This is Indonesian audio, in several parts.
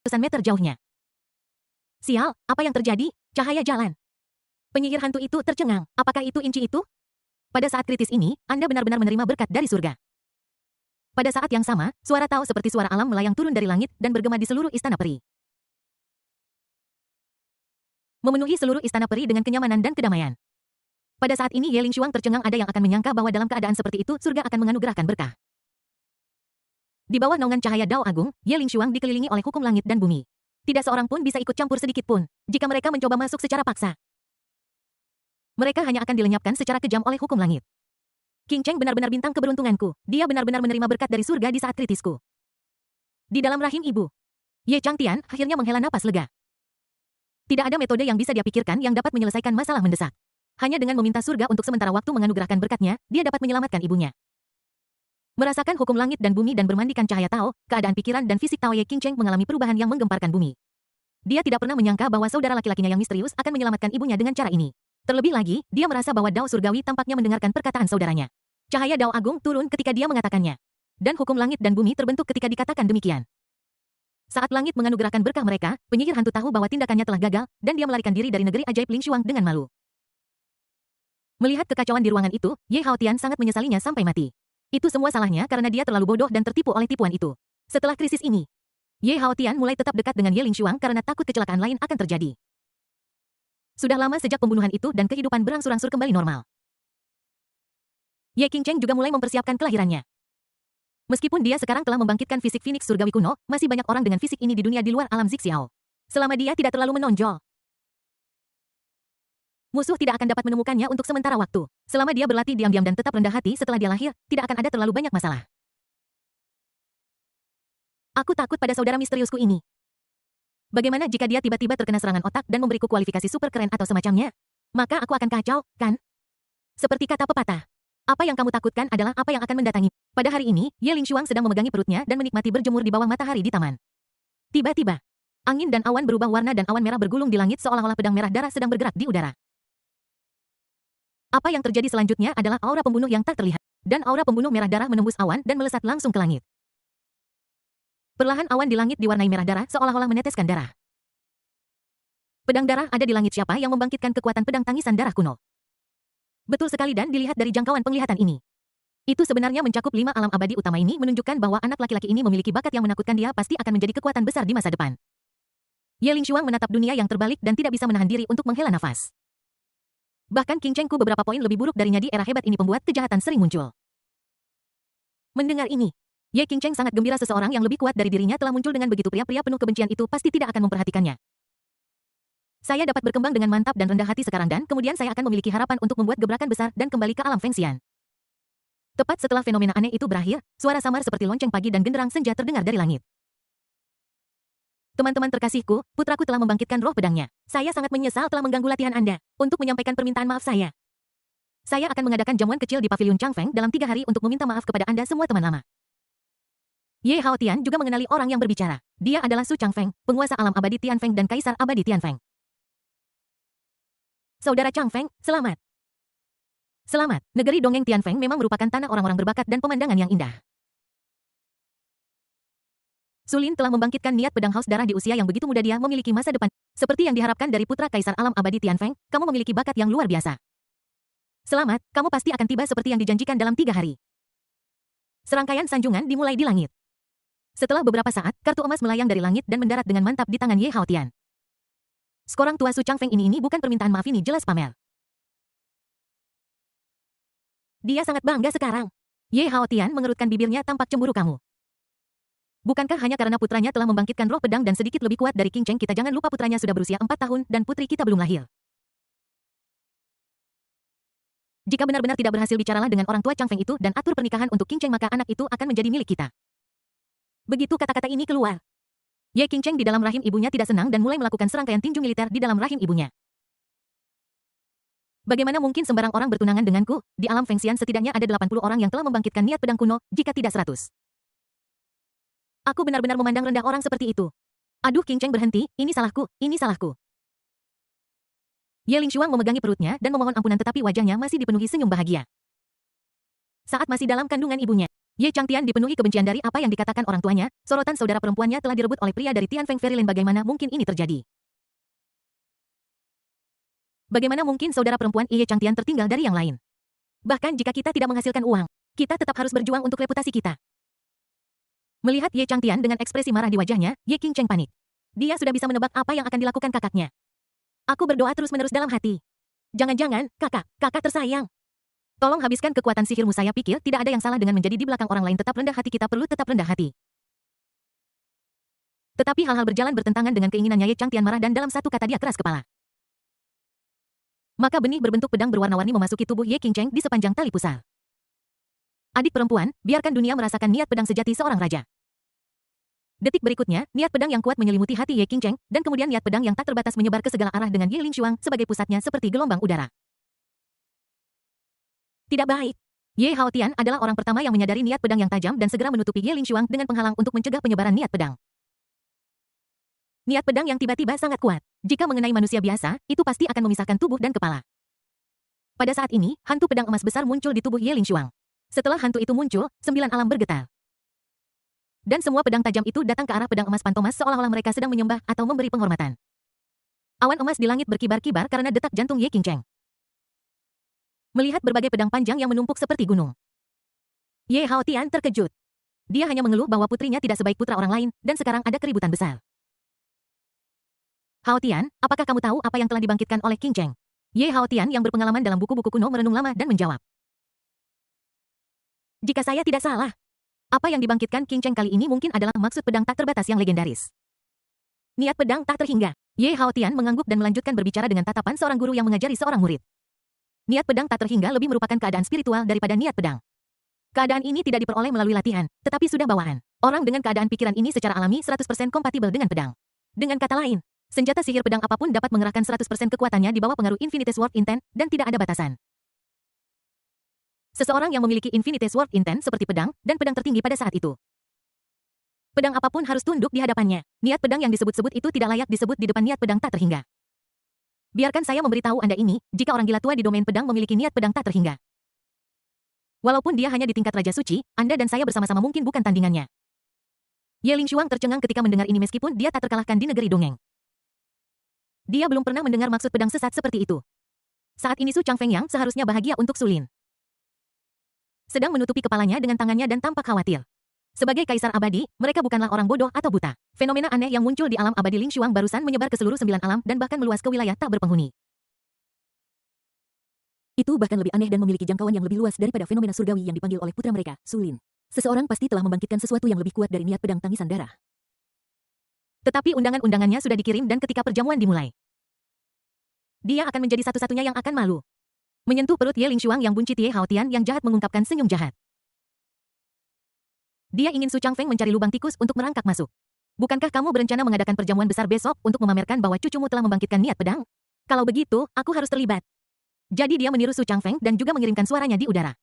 ratusan meter jauhnya. Sial, apa yang terjadi? Cahaya jalan. Penyihir hantu itu tercengang. Apakah itu Inci itu? Pada saat kritis ini, Anda benar-benar menerima berkat dari surga. Pada saat yang sama, suara Tao seperti suara alam melayang turun dari langit dan bergema di seluruh istana peri. Memenuhi seluruh istana peri dengan kenyamanan dan kedamaian. Pada saat ini Ye Lingshuang tercengang, ada yang akan menyangka bahwa dalam keadaan seperti itu surga akan menganugerahkan berkah. Di bawah naungan cahaya Dao Agung, Ye Lingshuang dikelilingi oleh hukum langit dan bumi. Tidak seorang pun bisa ikut campur sedikit pun, jika mereka mencoba masuk secara paksa. Mereka hanya akan dilenyapkan secara kejam oleh hukum langit. Qing Cheng benar-benar bintang keberuntunganku. Dia benar-benar menerima berkat dari surga di saat kritisku. Di dalam rahim ibu, Ye Changtian akhirnya menghela napas lega. Tidak ada metode yang bisa dia pikirkan yang dapat menyelesaikan masalah mendesak. Hanya dengan meminta surga untuk sementara waktu menganugerahkan berkatnya, dia dapat menyelamatkan ibunya. Merasakan hukum langit dan bumi dan bermandikan cahaya Tao, keadaan pikiran dan fisik Tao Ye Qing Cheng mengalami perubahan yang menggemparkan bumi. Dia tidak pernah menyangka bahwa saudara laki-lakinya yang misterius akan menyelamatkan ibunya dengan cara ini. Terlebih lagi, dia merasa bahwa Dao surgawi tampaknya mendengarkan perkataan saudaranya. Cahaya Dao Agung turun ketika dia mengatakannya. Dan hukum langit dan bumi terbentuk ketika dikatakan demikian. Saat langit menganugerahkan berkah mereka, penyihir hantu tahu bahwa tindakannya telah gagal, dan dia melarikan diri dari negeri ajaib Lingshuang dengan malu. Melihat kekacauan di ruangan itu, Ye Haotian sangat menyesalinya sampai mati. Itu semua salahnya karena dia terlalu bodoh dan tertipu oleh tipuan itu. Setelah krisis ini, Ye Haotian mulai tetap dekat dengan Ye Lingshuang karena takut kecelakaan lain akan terjadi. Sudah lama sejak pembunuhan itu dan kehidupan berangsur-angsur kembali normal. Ye Qing Cheng juga mulai mempersiapkan kelahirannya. Meskipun dia sekarang telah membangkitkan fisik Phoenix surgawi kuno, masih banyak orang dengan fisik ini di dunia di luar alam Zixiao. Selama dia tidak terlalu menonjol, musuh tidak akan dapat menemukannya untuk sementara waktu. Selama dia berlatih diam-diam dan tetap rendah hati setelah dia lahir, tidak akan ada terlalu banyak masalah. Aku takut pada saudara misteriusku ini. Bagaimana jika dia tiba-tiba terkena serangan otak dan memberiku kualifikasi super keren atau semacamnya? Maka aku akan kacau, kan? Seperti kata pepatah. Apa yang kamu takutkan adalah apa yang akan mendatangi. Pada hari ini, Ye Lingshuang sedang memegangi perutnya dan menikmati berjemur di bawah matahari di taman. Tiba-tiba, angin dan awan berubah warna dan awan merah bergulung di langit seolah-olah pedang merah darah sedang bergerak di udara. Apa yang terjadi selanjutnya adalah aura pembunuh yang tak terlihat, dan aura pembunuh merah darah menembus awan dan melesat langsung ke langit. Perlahan awan di langit diwarnai merah darah seolah-olah meneteskan darah. Pedang darah ada di langit. Siapa yang membangkitkan kekuatan pedang tangisan darah kuno? Betul sekali, dan dilihat dari jangkauan penglihatan ini. Itu sebenarnya mencakup 5 alam abadi utama. Ini menunjukkan bahwa anak laki-laki ini memiliki bakat yang menakutkan. Dia pasti akan menjadi kekuatan besar di masa depan. Ye Lingshuang menatap dunia yang terbalik dan tidak bisa menahan diri untuk menghela nafas. Bahkan Qing Chengku beberapa poin lebih buruk darinya di era hebat ini. Pembuat kejahatan sering muncul. Mendengar ini, Ye Qing Cheng sangat gembira. Seseorang yang lebih kuat dari dirinya telah muncul dengan begitu. Pria-pria penuh kebencian itu pasti tidak akan memperhatikannya. Saya dapat berkembang dengan mantap dan rendah hati sekarang, dan kemudian saya akan memiliki harapan untuk membuat gebrakan besar dan kembali ke alam Fengxian. Tepat setelah fenomena aneh itu berakhir, suara samar seperti lonceng pagi dan genderang senja terdengar dari langit. Teman-teman terkasihku, putraku telah membangkitkan roh pedangnya. Saya sangat menyesal telah mengganggu latihan Anda. Untuk menyampaikan permintaan maaf saya akan mengadakan jamuan kecil di pavilion Changfeng dalam 3 hari untuk meminta maaf kepada Anda semua teman lama. Ye Haotian juga mengenali orang yang berbicara. Dia adalah Su Changfeng, penguasa alam abadi Tianfeng dan kaisar abadi Tianfeng. Saudara Changfeng, selamat. Selamat. Negeri dongeng Tianfeng memang merupakan tanah orang-orang berbakat dan pemandangan yang indah. Sulin telah membangkitkan niat pedang haus darah di usia yang begitu muda. Dia memiliki masa depan. Seperti yang diharapkan dari putra kaisar alam abadi Tianfeng, kamu memiliki bakat yang luar biasa. Selamat, kamu pasti akan tiba seperti yang dijanjikan dalam 3 hari. Serangkaian sanjungan dimulai di langit. Setelah beberapa saat, kartu emas melayang dari langit dan mendarat dengan mantap di tangan Ye Haotian. Seorang tua Su Changfeng ini bukan permintaan maaf, ini jelas pamer. Dia sangat bangga sekarang. Ye Haotian mengerutkan bibirnya tampak cemburu. Kamu. Bukankah hanya karena putranya telah membangkitkan roh pedang dan sedikit lebih kuat dari Qing Cheng? Kita jangan lupa putranya sudah berusia 4 tahun dan putri kita belum lahir. Jika benar-benar tidak berhasil, bicaralah dengan orang tua Changfeng itu dan atur pernikahan untuk Qing Cheng, maka anak itu akan menjadi milik kita. Begitu kata-kata ini keluar, Ye Qing Cheng di dalam rahim ibunya tidak senang dan mulai melakukan serangkaian tinju militer di dalam rahim ibunya. Bagaimana mungkin sembarang orang bertunangan denganku? Di alam Fengxian setidaknya ada 80 orang yang telah membangkitkan niat pedang kuno, jika tidak 100. Aku benar-benar memandang rendah orang seperti itu. Aduh, Qing Cheng, berhenti, ini salahku, ini salahku. Ye Lingshuang memegangi perutnya dan memohon ampunan, tetapi wajahnya masih dipenuhi senyum bahagia. Saat masih dalam kandungan ibunya, Ye Changtian dipenuhi kebencian dari apa yang dikatakan orang tuanya, sorotan saudara perempuannya telah direbut oleh pria dari Tianfeng Fairyland. Bagaimana mungkin ini terjadi? Bagaimana mungkin saudara perempuan Ye Changtian tertinggal dari yang lain? Bahkan jika kita tidak menghasilkan uang, kita tetap harus berjuang untuk reputasi kita. Melihat Ye Changtian dengan ekspresi marah di wajahnya, Ye Qingcheng panik. Dia sudah bisa menebak apa yang akan dilakukan kakaknya. Aku berdoa terus-menerus dalam hati. Jangan-jangan, kakak tersayang. Tolong habiskan kekuatan sihirmu. Saya pikir tidak ada yang salah dengan menjadi di belakang orang lain. Tetap rendah hati, kita perlu tetap rendah hati. Tetapi hal-hal berjalan bertentangan dengan keinginannya. Ye Changtian marah dan dalam satu kata dia keras kepala. Maka benih berbentuk pedang berwarna-warni memasuki tubuh Ye Qingcheng di sepanjang tali pusar. Adik perempuan, biarkan dunia merasakan niat pedang sejati seorang raja. Detik berikutnya, niat pedang yang kuat menyelimuti hati Ye Qingcheng, dan kemudian niat pedang yang tak terbatas menyebar ke segala arah dengan Ye Lingshuang sebagai pusatnya seperti gelombang udara. Tidak baik. Ye Haotian adalah orang pertama yang menyadari niat pedang yang tajam dan segera menutupi Ye Lingshuang dengan penghalang untuk mencegah penyebaran niat pedang. Niat pedang yang tiba-tiba sangat kuat. Jika mengenai manusia biasa, itu pasti akan memisahkan tubuh dan kepala. Pada saat ini, hantu pedang emas besar muncul di tubuh Ye Lingshuang. Setelah hantu itu muncul, 9 alam bergetar. Dan semua pedang tajam itu datang ke arah pedang emas Pantomas seolah-olah mereka sedang menyembah atau memberi penghormatan. Awan emas di langit berkibar-kibar karena detak jantung Ye Qingcheng. Melihat berbagai pedang panjang yang menumpuk seperti gunung, Ye Haotian terkejut. Dia hanya mengeluh bahwa putrinya tidak sebaik putra orang lain, dan sekarang ada keributan besar. Haotian, apakah kamu tahu apa yang telah dibangkitkan oleh Qingcheng? Ye Haotian yang berpengalaman dalam buku-buku kuno merenung lama dan menjawab. Jika saya tidak salah, apa yang dibangkitkan Qingcheng kali ini mungkin adalah maksud pedang tak terbatas yang legendaris. Niat pedang tak terhingga. Ye Haotian mengangguk dan melanjutkan berbicara dengan tatapan seorang guru yang mengajari seorang murid. Niat pedang tak terhingga lebih merupakan keadaan spiritual daripada niat pedang. Keadaan ini tidak diperoleh melalui latihan, tetapi sudah bawaan. Orang dengan keadaan pikiran ini secara alami 100% kompatibel dengan pedang. Dengan kata lain, senjata sihir pedang apapun dapat mengerahkan 100% kekuatannya di bawah pengaruh Infinite Sword Intent, dan tidak ada batasan. Seseorang yang memiliki Infinite Sword Intent seperti pedang, dan pedang tertinggi pada saat itu. Pedang apapun harus tunduk di hadapannya. Niat pedang yang disebut-sebut itu tidak layak disebut di depan niat pedang tak terhingga. Biarkan saya memberitahu Anda ini, jika orang gila tua di domain pedang memiliki niat pedang tak terhingga. Walaupun dia hanya di tingkat Raja Suci, Anda dan saya bersama-sama mungkin bukan tandingannya. Ye Lingshuang tercengang ketika mendengar ini meskipun dia tak terkalahkan di negeri dongeng. Dia belum pernah mendengar maksud pedang sesat seperti itu. Saat ini Su Changfeng yang seharusnya bahagia untuk Sulin sedang menutupi kepalanya dengan tangannya dan tampak khawatir. Sebagai kaisar abadi, mereka bukanlah orang bodoh atau buta. Fenomena aneh yang muncul di alam abadi Lingshuang barusan menyebar ke seluruh 9 alam dan bahkan meluas ke wilayah tak berpenghuni. Itu bahkan lebih aneh dan memiliki jangkauan yang lebih luas daripada fenomena surgawi yang dipanggil oleh putra mereka, Sulin. Seseorang pasti telah membangkitkan sesuatu yang lebih kuat dari niat pedang tangisan darah. Tetapi undangan-undangannya sudah dikirim dan ketika perjamuan dimulai, dia akan menjadi satu-satunya yang akan malu. Menyentuh perut Ye Lingshuang yang buncit, Ye Haotian yang jahat mengungkapkan senyum jahat. Dia ingin Su Changfeng mencari lubang tikus untuk merangkak masuk. Bukankah kamu berencana mengadakan perjamuan besar besok untuk memamerkan bahwa cucumu telah membangkitkan niat pedang? Kalau begitu, aku harus terlibat. Jadi dia meniru Su Changfeng dan juga mengirimkan suaranya di udara.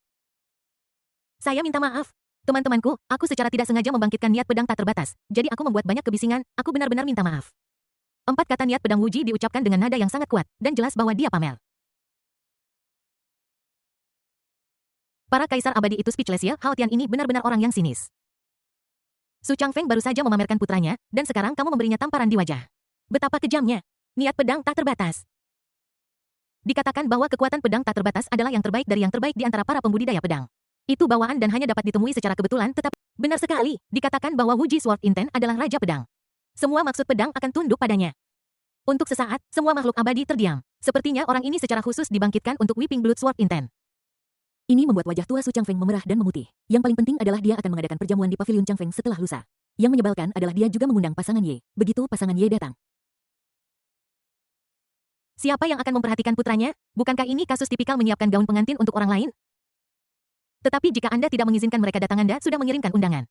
Saya minta maaf. Teman-temanku, aku secara tidak sengaja membangkitkan niat pedang tak terbatas. Jadi aku membuat banyak kebisingan, aku benar-benar minta maaf. 4 kata niat pedang Wuji diucapkan dengan nada yang sangat kuat, dan jelas bahwa dia pamer. Para kaisar abadi itu speechless. Ye Haotian ini benar-benar orang yang sinis. Su Changfeng baru saja memamerkan putranya, dan sekarang kamu memberinya tamparan di wajah. Betapa kejamnya. Niat pedang tak terbatas. Dikatakan bahwa kekuatan pedang tak terbatas adalah yang terbaik dari yang terbaik di antara para pembudidaya pedang. Itu bawaan dan hanya dapat ditemui secara kebetulan, tetapi benar sekali, dikatakan bahwa Wuji Sword Intent adalah raja pedang. Semua maksud pedang akan tunduk padanya. Untuk sesaat, semua makhluk abadi terdiam. Sepertinya orang ini secara khusus dibangkitkan untuk Weeping Blood Sword Intent. Ini membuat wajah tua Su Changfeng memerah dan memutih. Yang paling penting adalah dia akan mengadakan perjamuan di pavilion Changfeng setelah lusa. Yang menyebalkan adalah dia juga mengundang pasangan Ye. Begitu pasangan Ye datang, siapa yang akan memperhatikan putranya? Bukankah ini kasus tipikal menyiapkan gaun pengantin untuk orang lain? Tetapi jika Anda tidak mengizinkan mereka datang, Anda sudah mengirimkan undangan.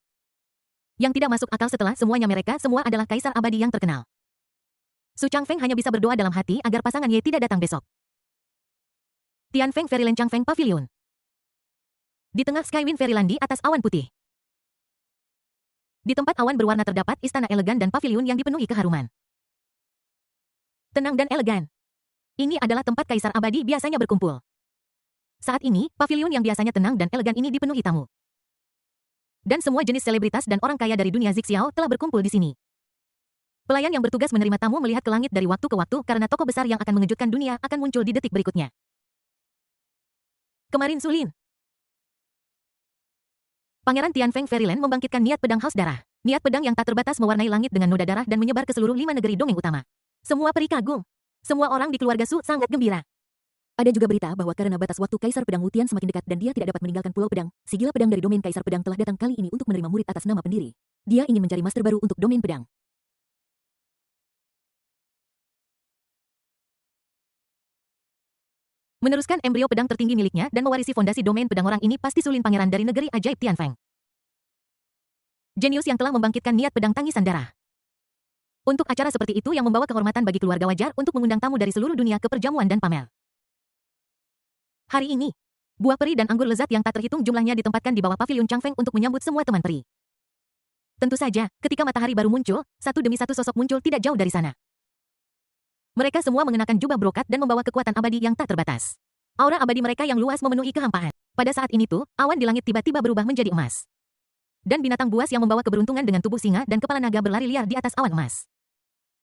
Yang tidak masuk akal setelah semuanya mereka semua adalah kaisar abadi yang terkenal. Su Changfeng hanya bisa berdoa dalam hati agar pasangan Ye tidak datang besok. Tianfeng Fairyland Changfeng Pavilion. Di tengah Skywind Fairyland di atas awan putih. Di tempat awan berwarna terdapat istana elegan dan pavilion yang dipenuhi keharuman. Tenang dan elegan. Ini adalah tempat kaisar abadi biasanya berkumpul. Saat ini, pavilion yang biasanya tenang dan elegan ini dipenuhi tamu. Dan semua jenis selebritas dan orang kaya dari dunia Zixiao telah berkumpul di sini. Pelayan yang bertugas menerima tamu melihat ke langit dari waktu ke waktu karena tokoh besar yang akan mengejutkan dunia akan muncul di detik berikutnya. Kemarin Sulin. Pangeran Tianfeng Fairyland membangkitkan niat pedang haus darah. Niat pedang yang tak terbatas mewarnai langit dengan noda darah dan menyebar ke seluruh 5 negeri dongeng utama. Semua peri kagum. Semua orang di keluarga Su sangat gembira. Ada juga berita bahwa karena batas waktu Kaisar Pedang Wutian semakin dekat dan dia tidak dapat meninggalkan Pulau Pedang, si gila pedang dari domain Kaisar Pedang telah datang kali ini untuk menerima murid atas nama pendiri. Dia ingin mencari master baru untuk domain pedang. Meneruskan embrio pedang tertinggi miliknya dan mewarisi fondasi domain pedang orang ini pasti Sulin pangeran dari negeri ajaib Tianfeng. Jenius yang telah membangkitkan niat pedang tangisan darah. Untuk acara seperti itu yang membawa kehormatan bagi keluarga wajar untuk mengundang tamu dari seluruh dunia ke perjamuan dan pamer. Hari ini, buah peri dan anggur lezat yang tak terhitung jumlahnya ditempatkan di bawah paviliun Changfeng untuk menyambut semua teman peri. Tentu saja, ketika matahari baru muncul, satu demi satu sosok muncul tidak jauh dari sana. Mereka semua mengenakan jubah brokat dan membawa kekuatan abadi yang tak terbatas. Aura abadi mereka yang luas memenuhi kehampaan. Pada saat ini tuh, awan di langit tiba-tiba berubah menjadi emas. Dan binatang buas yang membawa keberuntungan dengan tubuh singa dan kepala naga berlari liar di atas awan emas.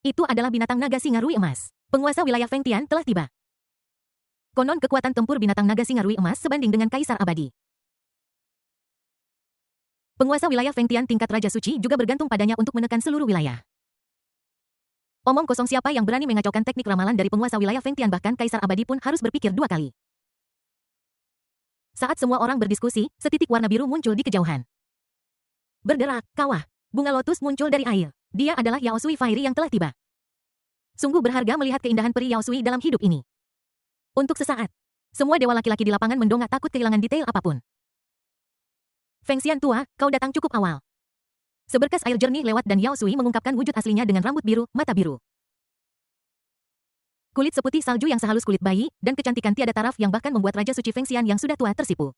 Itu adalah binatang naga singa Rui emas. Penguasa wilayah Feng Tian telah tiba. Konon kekuatan tempur binatang naga singa Rui emas sebanding dengan Kaisar Abadi. Penguasa wilayah Feng Tian tingkat Raja Suci juga bergantung padanya untuk menekan seluruh wilayah. Omong kosong, siapa yang berani mengacaukan teknik ramalan dari penguasa wilayah Feng Tian, bahkan Kaisar Abadi pun harus berpikir 2 kali. Saat semua orang berdiskusi, setitik warna biru muncul di kejauhan. Berderak, kawah. Bunga lotus muncul dari air. Dia adalah Yao Sui Fairy yang telah tiba. Sungguh berharga melihat keindahan peri Yao Sui dalam hidup ini. Untuk sesaat, semua dewa laki-laki di lapangan mendongak takut kehilangan detail apapun. Feng Xian tua, kau datang cukup awal. Seberkas air jernih lewat dan Yao Sui mengungkapkan wujud aslinya dengan rambut biru, mata biru. Kulit seputih salju yang sehalus kulit bayi, dan kecantikan tiada taraf yang bahkan membuat Raja Suci Feng Xian yang sudah tua tersipu.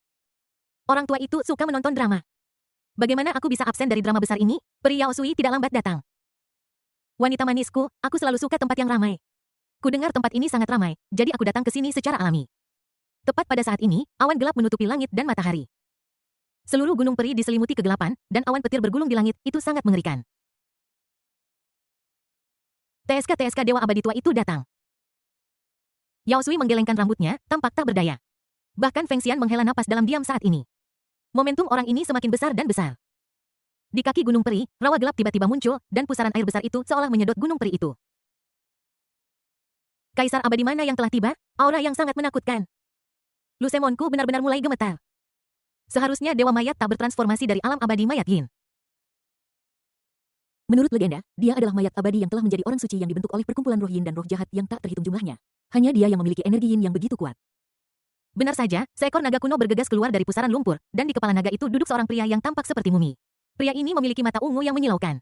Orang tua itu suka menonton drama. Bagaimana aku bisa absen dari drama besar ini? Peri Yao Sui tidak lambat datang. Wanita manisku, aku selalu suka tempat yang ramai. Kudengar tempat ini sangat ramai, jadi aku datang ke sini secara alami. Tepat pada saat ini, awan gelap menutupi langit dan matahari. Seluruh gunung peri diselimuti kegelapan, dan awan petir bergulung di langit, itu sangat mengerikan. TSK Dewa Abadi tua itu datang. Yao Sui menggelengkan rambutnya, tampak tak berdaya. Bahkan Feng Xian menghela napas dalam diam saat ini. Momentum orang ini semakin besar dan besar. Di kaki gunung peri, rawa gelap tiba-tiba muncul, dan pusaran air besar itu seolah menyedot gunung peri itu. Kaisar Abadi mana yang telah tiba? Aura yang sangat menakutkan. Lusemonku benar-benar mulai gemetar. Seharusnya Dewa Mayat tak bertransformasi dari alam abadi Mayat Yin. Menurut legenda, dia adalah mayat abadi yang telah menjadi orang suci yang dibentuk oleh perkumpulan roh yin dan roh jahat yang tak terhitung jumlahnya. Hanya dia yang memiliki energi yin yang begitu kuat. Benar saja, seekor naga kuno bergegas keluar dari pusaran lumpur, dan di kepala naga itu duduk seorang pria yang tampak seperti mumi. Pria ini memiliki mata ungu yang menyilaukan.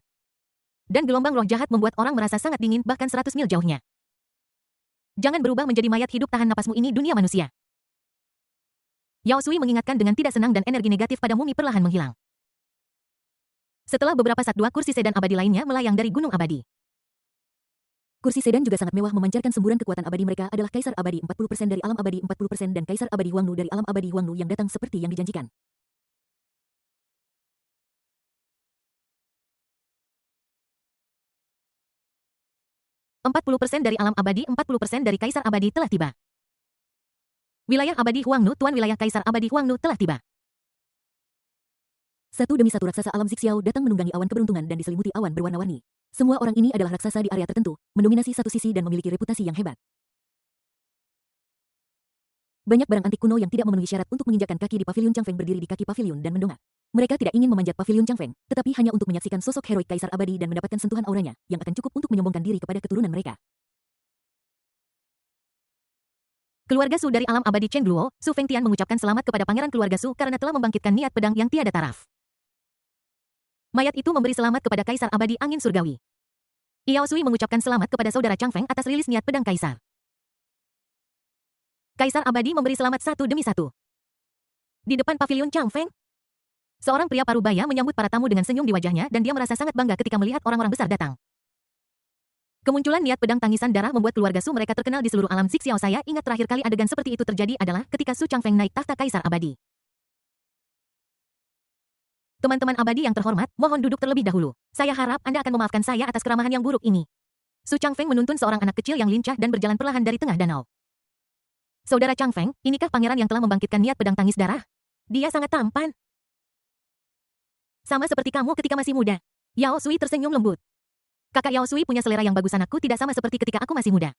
Dan gelombang roh jahat membuat orang merasa sangat dingin bahkan 100 mil jauhnya. Jangan berubah menjadi mayat hidup, tahan napasmu, ini dunia manusia. Yao Sui mengingatkan dengan tidak senang dan energi negatif pada mumi perlahan menghilang. Setelah beberapa saat, 2 kursi sedan abadi lainnya melayang dari gunung abadi. Kursi sedan juga sangat mewah memancarkan semburan kekuatan abadi. Mereka adalah Kaisar Abadi 40% dari alam abadi 40% dan Kaisar Abadi Huangnu dari alam abadi Huangnu yang datang seperti yang dijanjikan. %40 dari alam abadi, 40% dari Kaisar Abadi telah tiba. Wilayah abadi Huangnu, tuan wilayah Kaisar Abadi Huangnu telah tiba. Satu demi satu raksasa alam Zixiao datang menunggangi awan keberuntungan dan diselimuti awan berwarna-warni. Semua orang ini adalah raksasa di area tertentu, mendominasi satu sisi dan memiliki reputasi yang hebat. Banyak barang antik kuno yang tidak memenuhi syarat untuk menginjakkan kaki di paviliun Changfeng berdiri di kaki paviliun dan mendongak. Mereka tidak ingin memanjat paviliun Changfeng, tetapi hanya untuk menyaksikan sosok heroik Kaisar Abadi dan mendapatkan sentuhan auranya, yang akan cukup untuk menyombongkan diri kepada keturunan mereka. Keluarga Su dari alam abadi Cheng Luo, Su Fengtian mengucapkan selamat kepada pangeran keluarga Su karena telah membangkitkan niat pedang yang tiada taraf. Mayat itu memberi selamat kepada Kaisar Abadi Angin Surgawi. Yao Sui mengucapkan selamat kepada saudara Changfeng atas rilis niat pedang Kaisar. Kaisar Abadi memberi selamat satu demi satu. Di depan paviliun Changfeng, seorang pria parubaya menyambut para tamu dengan senyum di wajahnya dan dia merasa sangat bangga ketika melihat orang-orang besar datang. Kemunculan niat pedang tangisan darah membuat keluarga Su mereka terkenal di seluruh alam Zixiao. Saya ingat terakhir kali adegan seperti itu terjadi adalah ketika Su Changfeng naik tahta Kaisar Abadi. Teman-teman abadi yang terhormat, mohon duduk terlebih dahulu. Saya harap Anda akan memaafkan saya atas keramahan yang buruk ini. Su Changfeng menuntun seorang anak kecil yang lincah dan berjalan perlahan dari tengah danau. Saudara Changfeng, inikah pangeran yang telah membangkitkan niat pedang tangis darah? Dia sangat tampan. Sama seperti kamu ketika masih muda. Yao Sui tersenyum lembut. Kakak Yao Sui punya selera yang bagus, anakku tidak sama seperti ketika aku masih muda.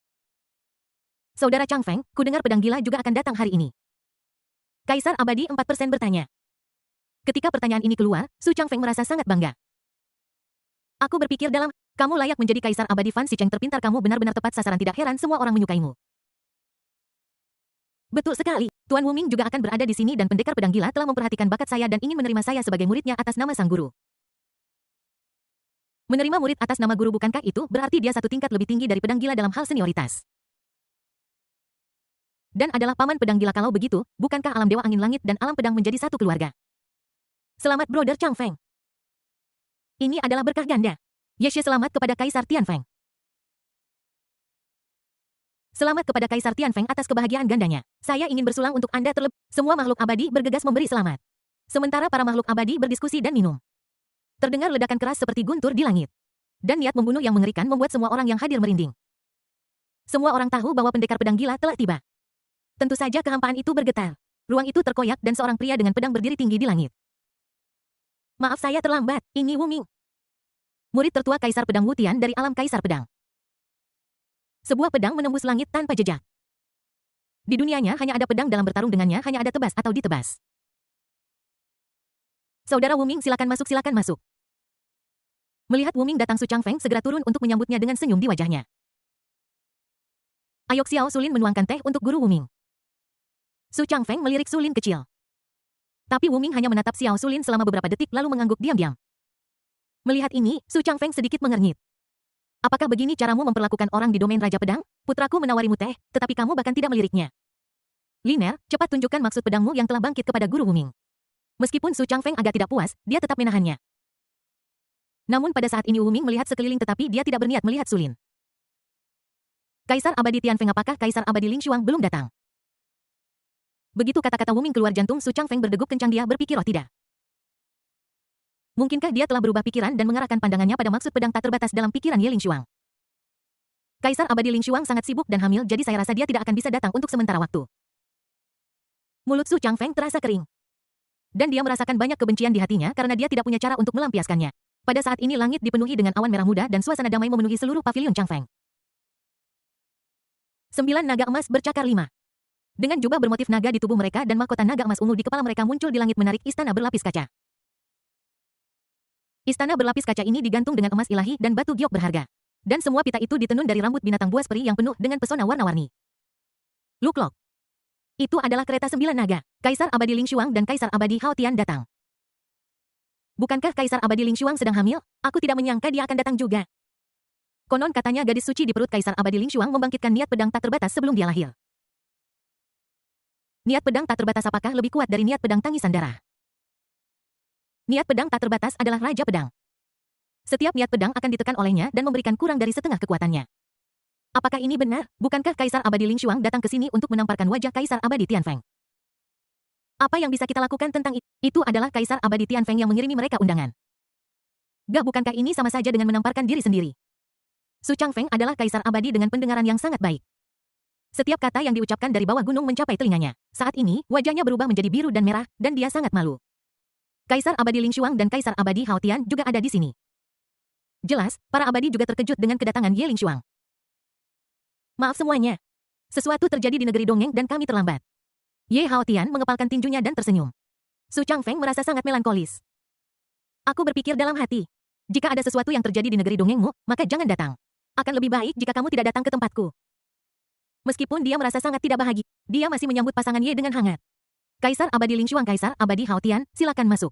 Saudara Changfeng, ku dengar pedang gila juga akan datang hari ini. Kaisar Abadi 4% bertanya. Ketika pertanyaan ini keluar, Su Changfeng merasa sangat bangga. Aku berpikir kamu layak menjadi Kaisar Abadi. Fan Sicheng terpintar, kamu benar-benar tepat sasaran, tidak heran semua orang menyukaimu. Betul sekali, Tuan Wuming juga akan berada di sini dan pendekar pedang gila telah memperhatikan bakat saya dan ingin menerima saya sebagai muridnya atas nama sang guru. Menerima murid atas nama guru, bukankah itu berarti dia satu tingkat lebih tinggi dari pedang gila dalam hal senioritas? Dan adalah paman pedang gila. Kalau begitu, bukankah alam dewa angin langit dan alam pedang menjadi satu keluarga? Selamat Brother Changfeng. Ini adalah berkah ganda. Yeshe, selamat kepada Kaisar Tianfeng. Selamat kepada Kaisar Tianfeng atas kebahagiaan gandanya. Saya ingin bersulang untuk Anda terlebih. Semua makhluk abadi bergegas memberi selamat. Sementara para makhluk abadi berdiskusi dan minum. Terdengar ledakan keras seperti guntur di langit. Dan niat membunuh yang mengerikan membuat semua orang yang hadir merinding. Semua orang tahu bahwa pendekar pedang gila telah tiba. Tentu saja kehampaan itu bergetar. Ruang itu terkoyak dan seorang pria dengan pedang berdiri tinggi di langit. Maaf, saya terlambat. Ini Wuming, murid tertua Kaisar Pedang Wu Tian dari alam Kaisar Pedang. Sebuah pedang menembus langit tanpa jejak. Di dunianya hanya ada pedang, dalam bertarung dengannya hanya ada tebas atau ditebas. Saudara Wuming, silakan masuk, silakan masuk. Melihat Wuming datang, Su Changfeng segera turun untuk menyambutnya dengan senyum di wajahnya. Ayok Xiao Sulin menuangkan teh untuk guru Wuming. Su Changfeng melirik Sulin kecil. Tapi Wuming hanya menatap Xiao Sulin selama beberapa detik lalu mengangguk diam-diam. Melihat ini, Su Changfeng sedikit mengernyit. Apakah begini caramu memperlakukan orang di domain Raja Pedang? Putraku menawarimu teh, tetapi kamu bahkan tidak meliriknya. Liner, cepat tunjukkan maksud pedangmu yang telah bangkit kepada guru Wuming. Meskipun Su Changfeng agak tidak puas, dia tetap menahannya. Namun pada saat ini Wuming melihat sekeliling tetapi dia tidak berniat melihat Sulin. Kaisar Abadi Tianfeng, apakah Kaisar Abadi Ling Xuang belum datang? Begitu kata-kata Wuming keluar, jantung Su Changfeng berdegup kencang. Dia berpikir, oh tidak. Mungkinkah dia telah berubah pikiran dan mengarahkan pandangannya pada maksud pedang tak terbatas dalam pikiran Ye Ling Xuang? Kaisar Abadi Ling Xuang sangat sibuk dan hamil, jadi saya rasa dia tidak akan bisa datang untuk sementara waktu. Mulut Su Changfeng terasa kering. Dan dia merasakan banyak kebencian di hatinya karena dia tidak punya cara untuk melampiaskannya. Pada saat ini langit dipenuhi dengan awan merah muda dan suasana damai memenuhi seluruh pavilion Changfeng. 9 naga emas bercakar 5. Dengan jubah bermotif naga di tubuh mereka dan mahkota naga emas ungu di kepala mereka muncul di langit menarik istana berlapis kaca. Istana berlapis kaca ini digantung dengan emas ilahi dan batu giok berharga. Dan semua pita itu ditenun dari rambut binatang buas peri yang penuh dengan pesona warna-warni. Luklok. Itu adalah kereta 9 naga. Kaisar Abadi Ling Xuang dan Kaisar Abadi Hao Tian datang. Bukankah Kaisar Abadi Ling Xuang sedang hamil? Aku tidak menyangka dia akan datang juga. Konon katanya gadis suci di perut Kaisar Abadi Ling Xuang membangkitkan niat pedang tak terbatas sebelum dia lahir. Niat pedang tak terbatas apakah lebih kuat dari niat pedang tangisan darah? Niat pedang tak terbatas adalah Raja Pedang. Setiap niat pedang akan ditekan olehnya dan memberikan kurang dari setengah kekuatannya. Apakah ini benar? Bukankah Kaisar Abadi Ling Xuang datang ke sini untuk menamparkan wajah Kaisar Abadi Tianfeng? Apa yang bisa kita lakukan tentang itu? Itu adalah Kaisar Abadi Tianfeng yang mengirimi mereka undangan. Gak, bukankah ini sama saja dengan menamparkan diri sendiri? Su Changfeng adalah Kaisar Abadi dengan pendengaran yang sangat baik. Setiap kata yang diucapkan dari bawah gunung mencapai telinganya. Saat ini, wajahnya berubah menjadi biru dan merah, dan dia sangat malu. Kaisar Abadi Ling Xuang dan Kaisar Abadi Hao Tian juga ada di sini. Jelas, para abadi juga terkejut dengan kedatangan Ye Ling Xuang. Maaf semuanya. Sesuatu terjadi di negeri dongeng dan kami terlambat. Ye Hao Tian mengepalkan tinjunya dan tersenyum. Su Changfeng merasa sangat melankolis. Aku berpikir dalam hati. Jika ada sesuatu yang terjadi di negeri dongengmu, maka jangan datang. Akan lebih baik jika kamu tidak datang ke tempatku. Meskipun dia merasa sangat tidak bahagia, dia masih menyambut pasangan Ye dengan hangat. Kaisar Abadi Ling Xuang, Kaisar Abadi Hao Tian, silakan masuk.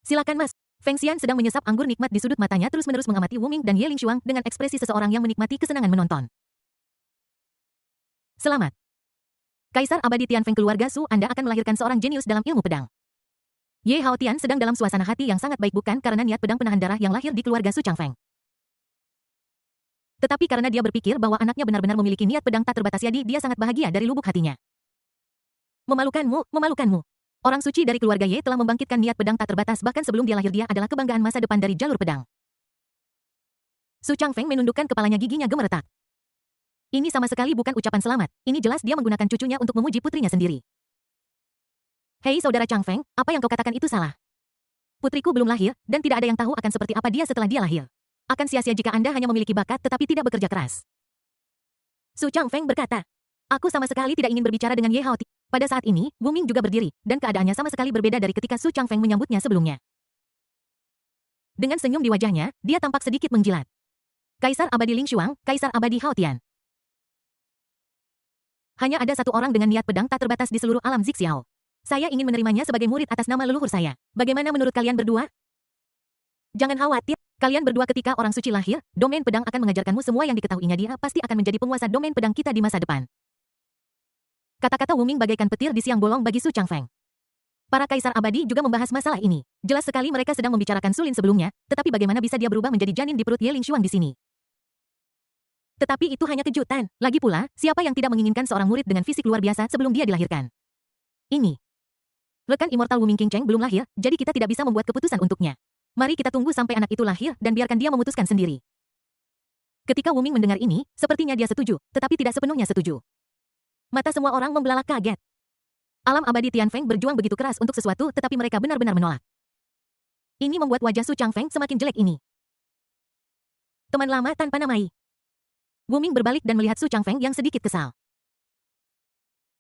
Silakan mas. Feng Xian sedang menyesap anggur nikmat di sudut matanya terus-menerus mengamati Wuming dan Ye Ling Xuang dengan ekspresi seseorang yang menikmati kesenangan menonton. Selamat. Kaisar Abadi Tianfeng, keluarga Su, Anda akan melahirkan seorang jenius dalam ilmu pedang. Ye Hao Tian sedang dalam suasana hati yang sangat baik, bukan karena niat pedang penahan darah yang lahir di keluarga Su Changfeng. Tetapi karena dia berpikir bahwa anaknya benar-benar memiliki niat pedang tak terbatas, jadi dia sangat bahagia dari lubuk hatinya. Memalukanmu, memalukanmu. Orang suci dari keluarga Ye telah membangkitkan niat pedang tak terbatas bahkan sebelum dia lahir dia adalah kebanggaan masa depan dari jalur pedang. Su Changfeng menundukkan kepalanya giginya gemeretak. Ini sama sekali bukan ucapan selamat, ini jelas dia menggunakan cucunya untuk memuji putrinya sendiri. Hei saudara Changfeng, apa yang kau katakan itu salah. Putriku belum lahir, dan tidak ada yang tahu akan seperti apa dia setelah dia lahir. Akan sia-sia jika Anda hanya memiliki bakat tetapi tidak bekerja keras. Su Changfeng berkata, aku sama sekali tidak ingin berbicara dengan Ye Hao. Pada saat ini, Wu Ming juga berdiri, dan keadaannya sama sekali berbeda dari ketika Su Changfeng menyambutnya sebelumnya. Dengan senyum di wajahnya, dia tampak sedikit menjilat. Kaisar Abadi Ling Xuang, Kaisar Abadi Hao Tian. Hanya ada satu orang dengan niat pedang tak terbatas di seluruh alam Zixiao. Saya ingin menerimanya sebagai murid atas nama leluhur saya. Bagaimana menurut kalian berdua? Jangan khawatir, kalian berdua ketika orang suci lahir, domain pedang akan mengajarkanmu semua yang diketahuinya dia pasti akan menjadi penguasa domain pedang kita di masa depan. Kata-kata Wu Ming bagaikan petir di siang bolong bagi Su Changfeng. Para kaisar abadi juga membahas masalah ini. Jelas sekali mereka sedang membicarakan Sulin sebelumnya, tetapi bagaimana bisa dia berubah menjadi janin di perut Ye Lingshuang di sini? Tetapi itu hanya kejutan. Lagi pula, siapa yang tidak menginginkan seorang murid dengan fisik luar biasa sebelum dia dilahirkan? Ini. Rekan immortal Wu Ming Qingcheng belum lahir, jadi kita tidak bisa membuat keputusan untuknya. Mari kita tunggu sampai anak itu lahir dan biarkan dia memutuskan sendiri. Ketika Wu Ming mendengar ini, sepertinya dia setuju, tetapi tidak sepenuhnya setuju. Mata semua orang membelalak kaget. Alam abadi Tianfeng berjuang begitu keras untuk sesuatu, tetapi mereka benar-benar menolak. Ini membuat wajah Su Changfeng semakin jelek ini. Teman lama tanpa namai. Wu Ming berbalik dan melihat Su Changfeng yang sedikit kesal.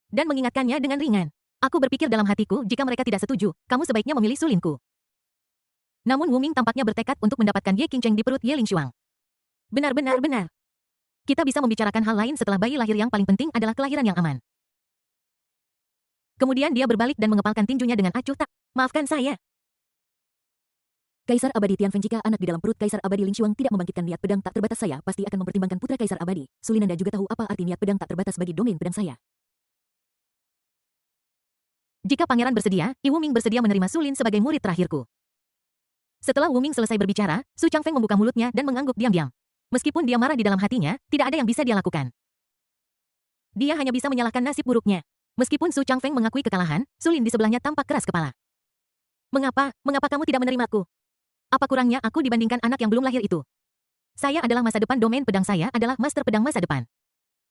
Dan mengingatkannya dengan ringan. Aku berpikir dalam hatiku, jika mereka tidak setuju, kamu sebaiknya memilih sulinku. Namun Wu Ming tampaknya bertekad untuk mendapatkan Ye Qingcheng di perut Ye Lingshuang. Benar-benar benar. Kita bisa membicarakan hal lain setelah bayi lahir yang paling penting adalah kelahiran yang aman. Kemudian dia berbalik dan mengepalkan tinjunya dengan acuh tak. Maafkan saya. Kaisar Abadi Tianfeng, jika anak di dalam perut Kaisar Abadi Lingshuang tidak membangkitkan niat pedang tak terbatas saya pasti akan mempertimbangkan putra Kaisar Abadi. Sulinanda juga tahu apa arti niat pedang tak terbatas bagi domain pedang saya. Jika pangeran bersedia, Wu Ming bersedia menerima Sulin sebagai murid terakhirku. Setelah Wu Ming selesai berbicara, Su Changfeng membuka mulutnya dan mengangguk diam-diam. Meskipun dia marah di dalam hatinya, tidak ada yang bisa dia lakukan. Dia hanya bisa menyalahkan nasib buruknya. Meskipun Su Changfeng mengakui kekalahan, Sulin di sebelahnya tampak keras kepala. Mengapa kamu tidak menerimaku? Apa kurangnya aku dibandingkan anak yang belum lahir itu? Saya adalah masa depan domain pedang saya adalah master pedang masa depan.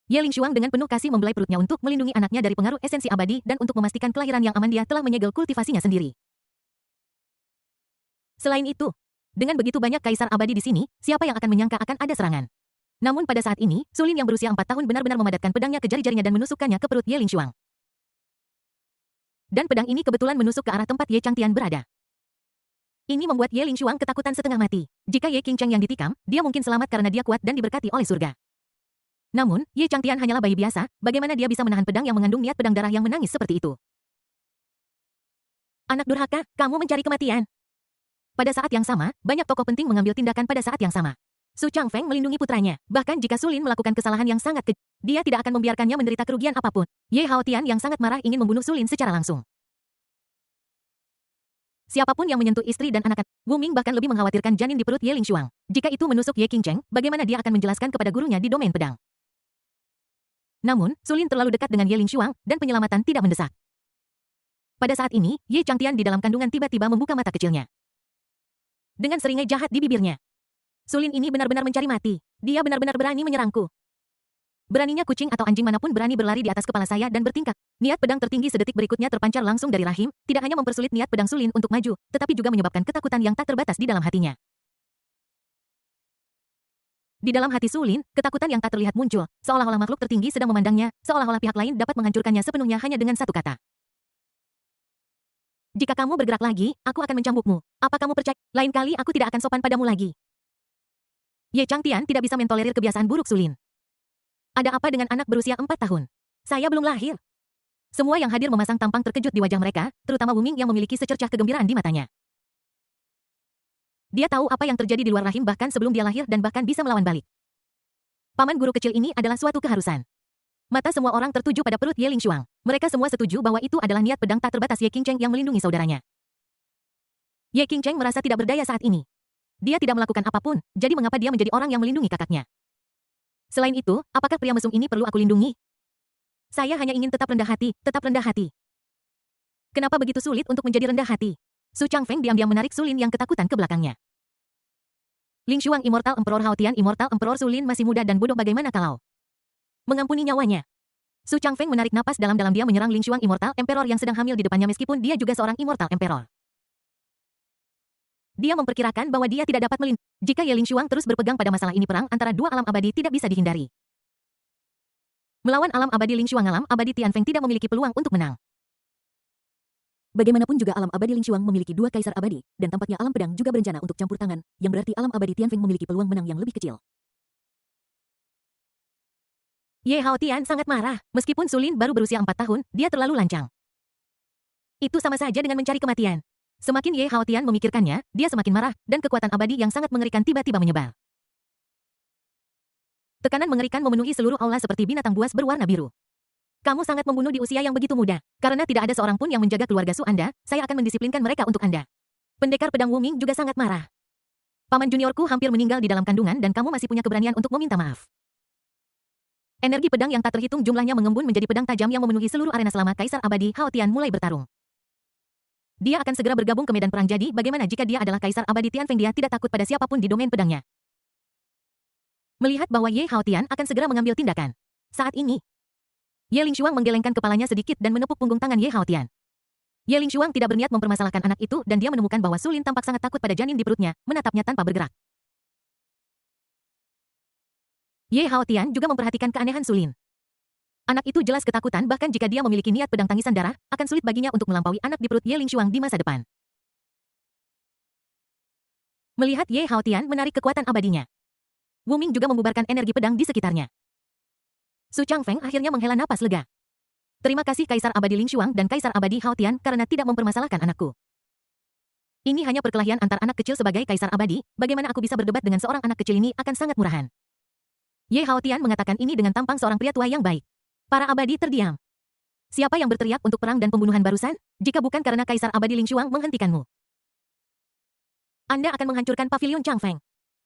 Ye Lingshuang dengan penuh kasih membelai perutnya untuk melindungi anaknya dari pengaruh esensi abadi dan untuk memastikan kelahiran yang aman dia telah menyegel kultivasinya sendiri. Selain itu, dengan begitu banyak kaisar abadi di sini, siapa yang akan menyangka akan ada serangan? Namun pada saat ini, Sulin yang berusia 4 tahun benar-benar memadatkan pedangnya ke jari-jarinya dan menusukkannya ke perut Ye Lingshuang. Dan pedang ini kebetulan menusuk ke arah tempat Ye Changtian berada. Ini membuat Ye Lingshuang ketakutan setengah mati. Jika Ye Qingcheng yang ditikam, dia mungkin selamat karena dia kuat dan diberkati oleh surga. Namun, Ye Changtian hanyalah bayi biasa, bagaimana dia bisa menahan pedang yang mengandung niat pedang darah yang menangis seperti itu? Anak durhaka, kamu mencari kematian. Pada saat yang sama, banyak tokoh penting mengambil tindakan pada saat yang sama. Su Changfeng melindungi putranya, bahkan jika Sulin melakukan kesalahan yang sangat kecil, dia tidak akan membiarkannya menderita kerugian apapun. Ye Hao Tian yang sangat marah ingin membunuh Sulin secara langsung. Siapapun yang menyentuh istri dan anak, Wu Ming bahkan lebih mengkhawatirkan janin di perut Ye Lingshuang. Jika itu menusuk Ye Qingcheng, bagaimana dia akan menjelaskan kepada gurunya di domain pedang? Namun, Sulin terlalu dekat dengan Ye Lingshuang, dan penyelamatan tidak mendesak. Pada saat ini, Ye Changtian di dalam kandungan tiba-tiba membuka mata kecilnya. Dengan seringai jahat di bibirnya. Sulin ini benar-benar mencari mati. Dia benar-benar berani menyerangku. Beraninya kucing atau anjing manapun berani berlari di atas kepala saya dan bertingkah. Niat pedang tertinggi sedetik berikutnya terpancar langsung dari rahim, tidak hanya mempersulit niat pedang Sulin untuk maju, tetapi juga menyebabkan ketakutan yang tak terbatas di dalam hatinya. Di dalam hati Sulin, ketakutan yang tak terlihat muncul, seolah-olah makhluk tertinggi sedang memandangnya, seolah-olah pihak lain dapat menghancurkannya sepenuhnya hanya dengan satu kata. Jika kamu bergerak lagi, aku akan mencambukmu. Apa kamu percaya? Lain kali aku tidak akan sopan padamu lagi. Ye Changtian tidak bisa mentolerir kebiasaan buruk Sulin. Ada apa dengan anak berusia 4 tahun? Saya belum lahir. Semua yang hadir memasang tampang terkejut di wajah mereka, terutama Wu Ming yang memiliki secercah kegembiraan di matanya. Dia tahu apa yang terjadi di luar rahim bahkan sebelum dia lahir dan bahkan bisa melawan balik. Paman guru kecil ini adalah suatu keharusan. Mata semua orang tertuju pada perut Ye Lingshuang. Mereka semua setuju bahwa itu adalah niat pedang tak terbatas Ye Qingcheng yang melindungi saudaranya. Ye Qingcheng merasa tidak berdaya saat ini. Dia tidak melakukan apapun, jadi mengapa dia menjadi orang yang melindungi kakaknya? Selain itu, apakah pria mesum ini perlu aku lindungi? Saya hanya ingin tetap rendah hati, tetap rendah hati. Kenapa begitu sulit untuk menjadi rendah hati? Su Changfeng diam-diam menarik Sulin yang ketakutan ke belakangnya. Ling Xuang Immortal Emperor Hao Tian Immortal Emperor Sulin masih muda dan bodoh bagaimana kalau mengampuni nyawanya? Su Changfeng menarik napas dalam-dalam dia menyerang Ling Xuang Immortal Emperor yang sedang hamil di depannya meskipun dia juga seorang Immortal Emperor. Dia memperkirakan bahwa dia tidak dapat melindungi. Jika Ye Ling Xuang terus berpegang pada masalah ini perang antara dua alam abadi tidak bisa dihindari. Melawan alam abadi Ling Xuang alam abadi Tianfeng tidak memiliki peluang untuk menang. Bagaimanapun juga alam abadi Ling Xuang memiliki dua kaisar abadi, dan tampaknya alam pedang juga berencana untuk campur tangan, yang berarti alam abadi Tianfeng memiliki peluang menang yang lebih kecil. Ye Hao Tian sangat marah. Meskipun Sulin baru berusia 4 tahun, dia terlalu lancang. Itu sama saja dengan mencari kematian. Semakin Ye Hao Tian memikirkannya, dia semakin marah, dan kekuatan abadi yang sangat mengerikan tiba-tiba menyebar. Tekanan mengerikan memenuhi seluruh aula seperti binatang buas berwarna biru. Kamu sangat membunuh di usia yang begitu muda. Karena tidak ada seorang pun yang menjaga keluarga Su Anda, saya akan mendisiplinkan mereka untuk Anda. Pendekar pedang Wu Ming juga sangat marah. Paman juniorku hampir meninggal di dalam kandungan dan kamu masih punya keberanian untuk meminta maaf. Energi pedang yang tak terhitung jumlahnya mengembun menjadi pedang tajam yang memenuhi seluruh arena selama Kaisar Abadi Hao Tian mulai bertarung. Dia akan segera bergabung ke medan perang jadi bagaimana jika dia adalah Kaisar Abadi Tianfeng dia tidak takut pada siapapun di domain pedangnya. Melihat bahwa Ye Hao Tian akan segera mengambil tindakan. Saat ini, Ye Ling Xuang menggelengkan kepalanya sedikit dan menepuk punggung tangan Ye Hao Tian. Ye Ling Xuang tidak berniat mempermasalahkan anak itu dan dia menemukan bahwa Sulin tampak sangat takut pada janin di perutnya, menatapnya tanpa bergerak. Ye Hao Tian juga memperhatikan keanehan Sulin. Anak itu jelas ketakutan bahkan jika dia memiliki niat pedang tangisan darah, akan sulit baginya untuk melampaui anak di perut Ye Ling Xuang di masa depan. Melihat Ye Hao Tian menarik kekuatan abadinya, Wu Ming juga membubarkan energi pedang di sekitarnya. Su Changfeng akhirnya menghela napas lega. Terima kasih Kaisar Abadi Ling Xuang dan Kaisar Abadi Hao Tian karena tidak mempermasalahkan anakku. Ini hanya perkelahian antar anak kecil sebagai Kaisar Abadi, bagaimana aku bisa berdebat dengan seorang anak kecil ini akan sangat murahan. Ye Hao Tian mengatakan ini dengan tampang seorang pria tua yang baik. Para abadi terdiam. Siapa yang berteriak untuk perang dan pembunuhan barusan? Jika bukan karena Kaisar Abadi Ling Xuang menghentikanmu. Anda akan menghancurkan pavilion Changfeng.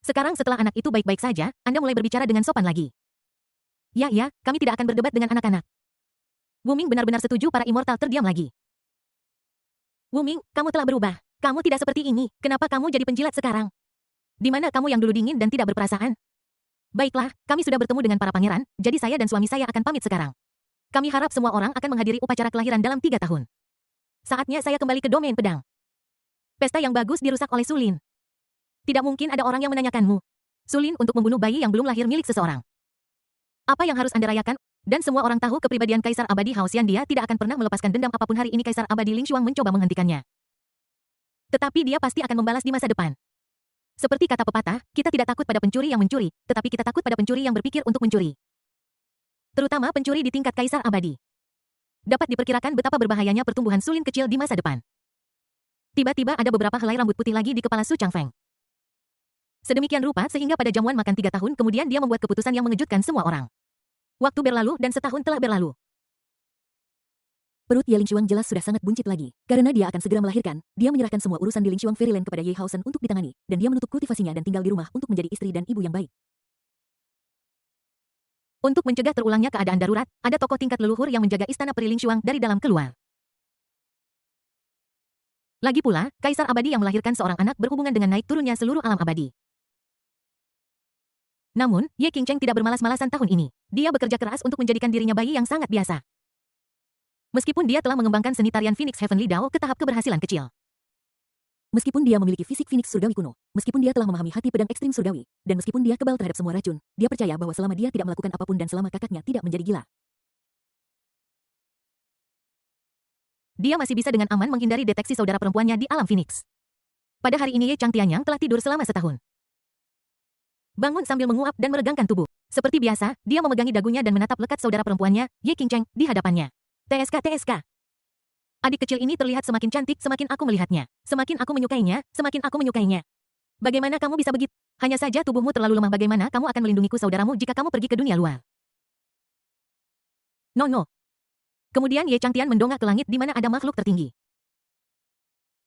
Sekarang setelah anak itu baik-baik saja, Anda mulai berbicara dengan sopan lagi. Ya, kami tidak akan berdebat dengan anak-anak. Wu Ming benar-benar setuju para immortal terdiam lagi. Wu Ming, kamu telah berubah. Kamu tidak seperti ini, kenapa kamu jadi penjilat sekarang? Di mana kamu yang dulu dingin dan tidak berperasaan? Baiklah, kami sudah bertemu dengan para pangeran, jadi saya dan suami saya akan pamit sekarang. Kami harap semua orang akan menghadiri upacara kelahiran dalam 3 tahun. Saatnya saya kembali ke domain pedang. Pesta yang bagus dirusak oleh Sulin. Tidak mungkin ada orang yang menanyakanmu. Sulin untuk membunuh bayi yang belum lahir milik seseorang. Apa yang harus Anda rayakan? Dan semua orang tahu kepribadian Kaisar Abadi Hao Xian dia tidak akan pernah melepaskan dendam apapun hari ini Kaisar Abadi Ling Xuang mencoba menghentikannya. Tetapi dia pasti akan membalas di masa depan. Seperti kata pepatah, kita tidak takut pada pencuri yang mencuri, tetapi kita takut pada pencuri yang berpikir untuk mencuri. Terutama pencuri di tingkat Kaisar Abadi. Dapat diperkirakan betapa berbahayanya pertumbuhan Sulin kecil di masa depan. Tiba-tiba ada beberapa helai rambut putih lagi di kepala Su Changfeng. Sedemikian rupa sehingga pada jamuan makan 3 tahun kemudian dia membuat keputusan yang mengejutkan semua orang. Waktu berlalu dan setahun telah berlalu. Perut Ye Ling Xuang jelas sudah sangat buncit lagi. Karena dia akan segera melahirkan, dia menyerahkan semua urusan di Ling Xuang Fairyland kepada Ye Haosen untuk ditangani, dan dia menutup kultivasinya dan tinggal di rumah untuk menjadi istri dan ibu yang baik. Untuk mencegah terulangnya keadaan darurat, ada tokoh tingkat leluhur yang menjaga istana peri Ling Xuang dari dalam keluar. Lagi pula, Kaisar Abadi yang melahirkan seorang anak berhubungan dengan naik turunnya seluruh alam abadi. Namun, Ye Qingcheng tidak bermalas-malasan tahun ini. Dia bekerja keras untuk menjadikan dirinya bayi yang sangat biasa. Meskipun dia telah mengembangkan seni tarian Phoenix Heavenly Dao ke tahap keberhasilan kecil. Meskipun dia memiliki fisik Phoenix surgawi kuno, meskipun dia telah memahami hati pedang ekstrim surgawi, dan meskipun dia kebal terhadap semua racun, dia percaya bahwa selama dia tidak melakukan apapun dan selama kakaknya tidak menjadi gila, dia masih bisa dengan aman menghindari deteksi saudara perempuannya di alam Phoenix. Pada hari ini Ye Chang Tianyang telah tidur selama setahun. Bangun sambil menguap dan meregangkan tubuh. Seperti biasa, dia memegangi dagunya dan menatap lekat saudara perempuannya, Ye Qingcheng, di hadapannya. TSK. Adik kecil ini terlihat semakin cantik semakin aku melihatnya. Semakin aku menyukainya, semakin aku menyukainya. Bagaimana kamu bisa begitu? Hanya saja tubuhmu terlalu lemah bagaimana kamu akan melindungiku saudaramu jika kamu pergi ke dunia luar? No. Kemudian Ye Chang Tian mendongak ke langit di mana ada makhluk tertinggi.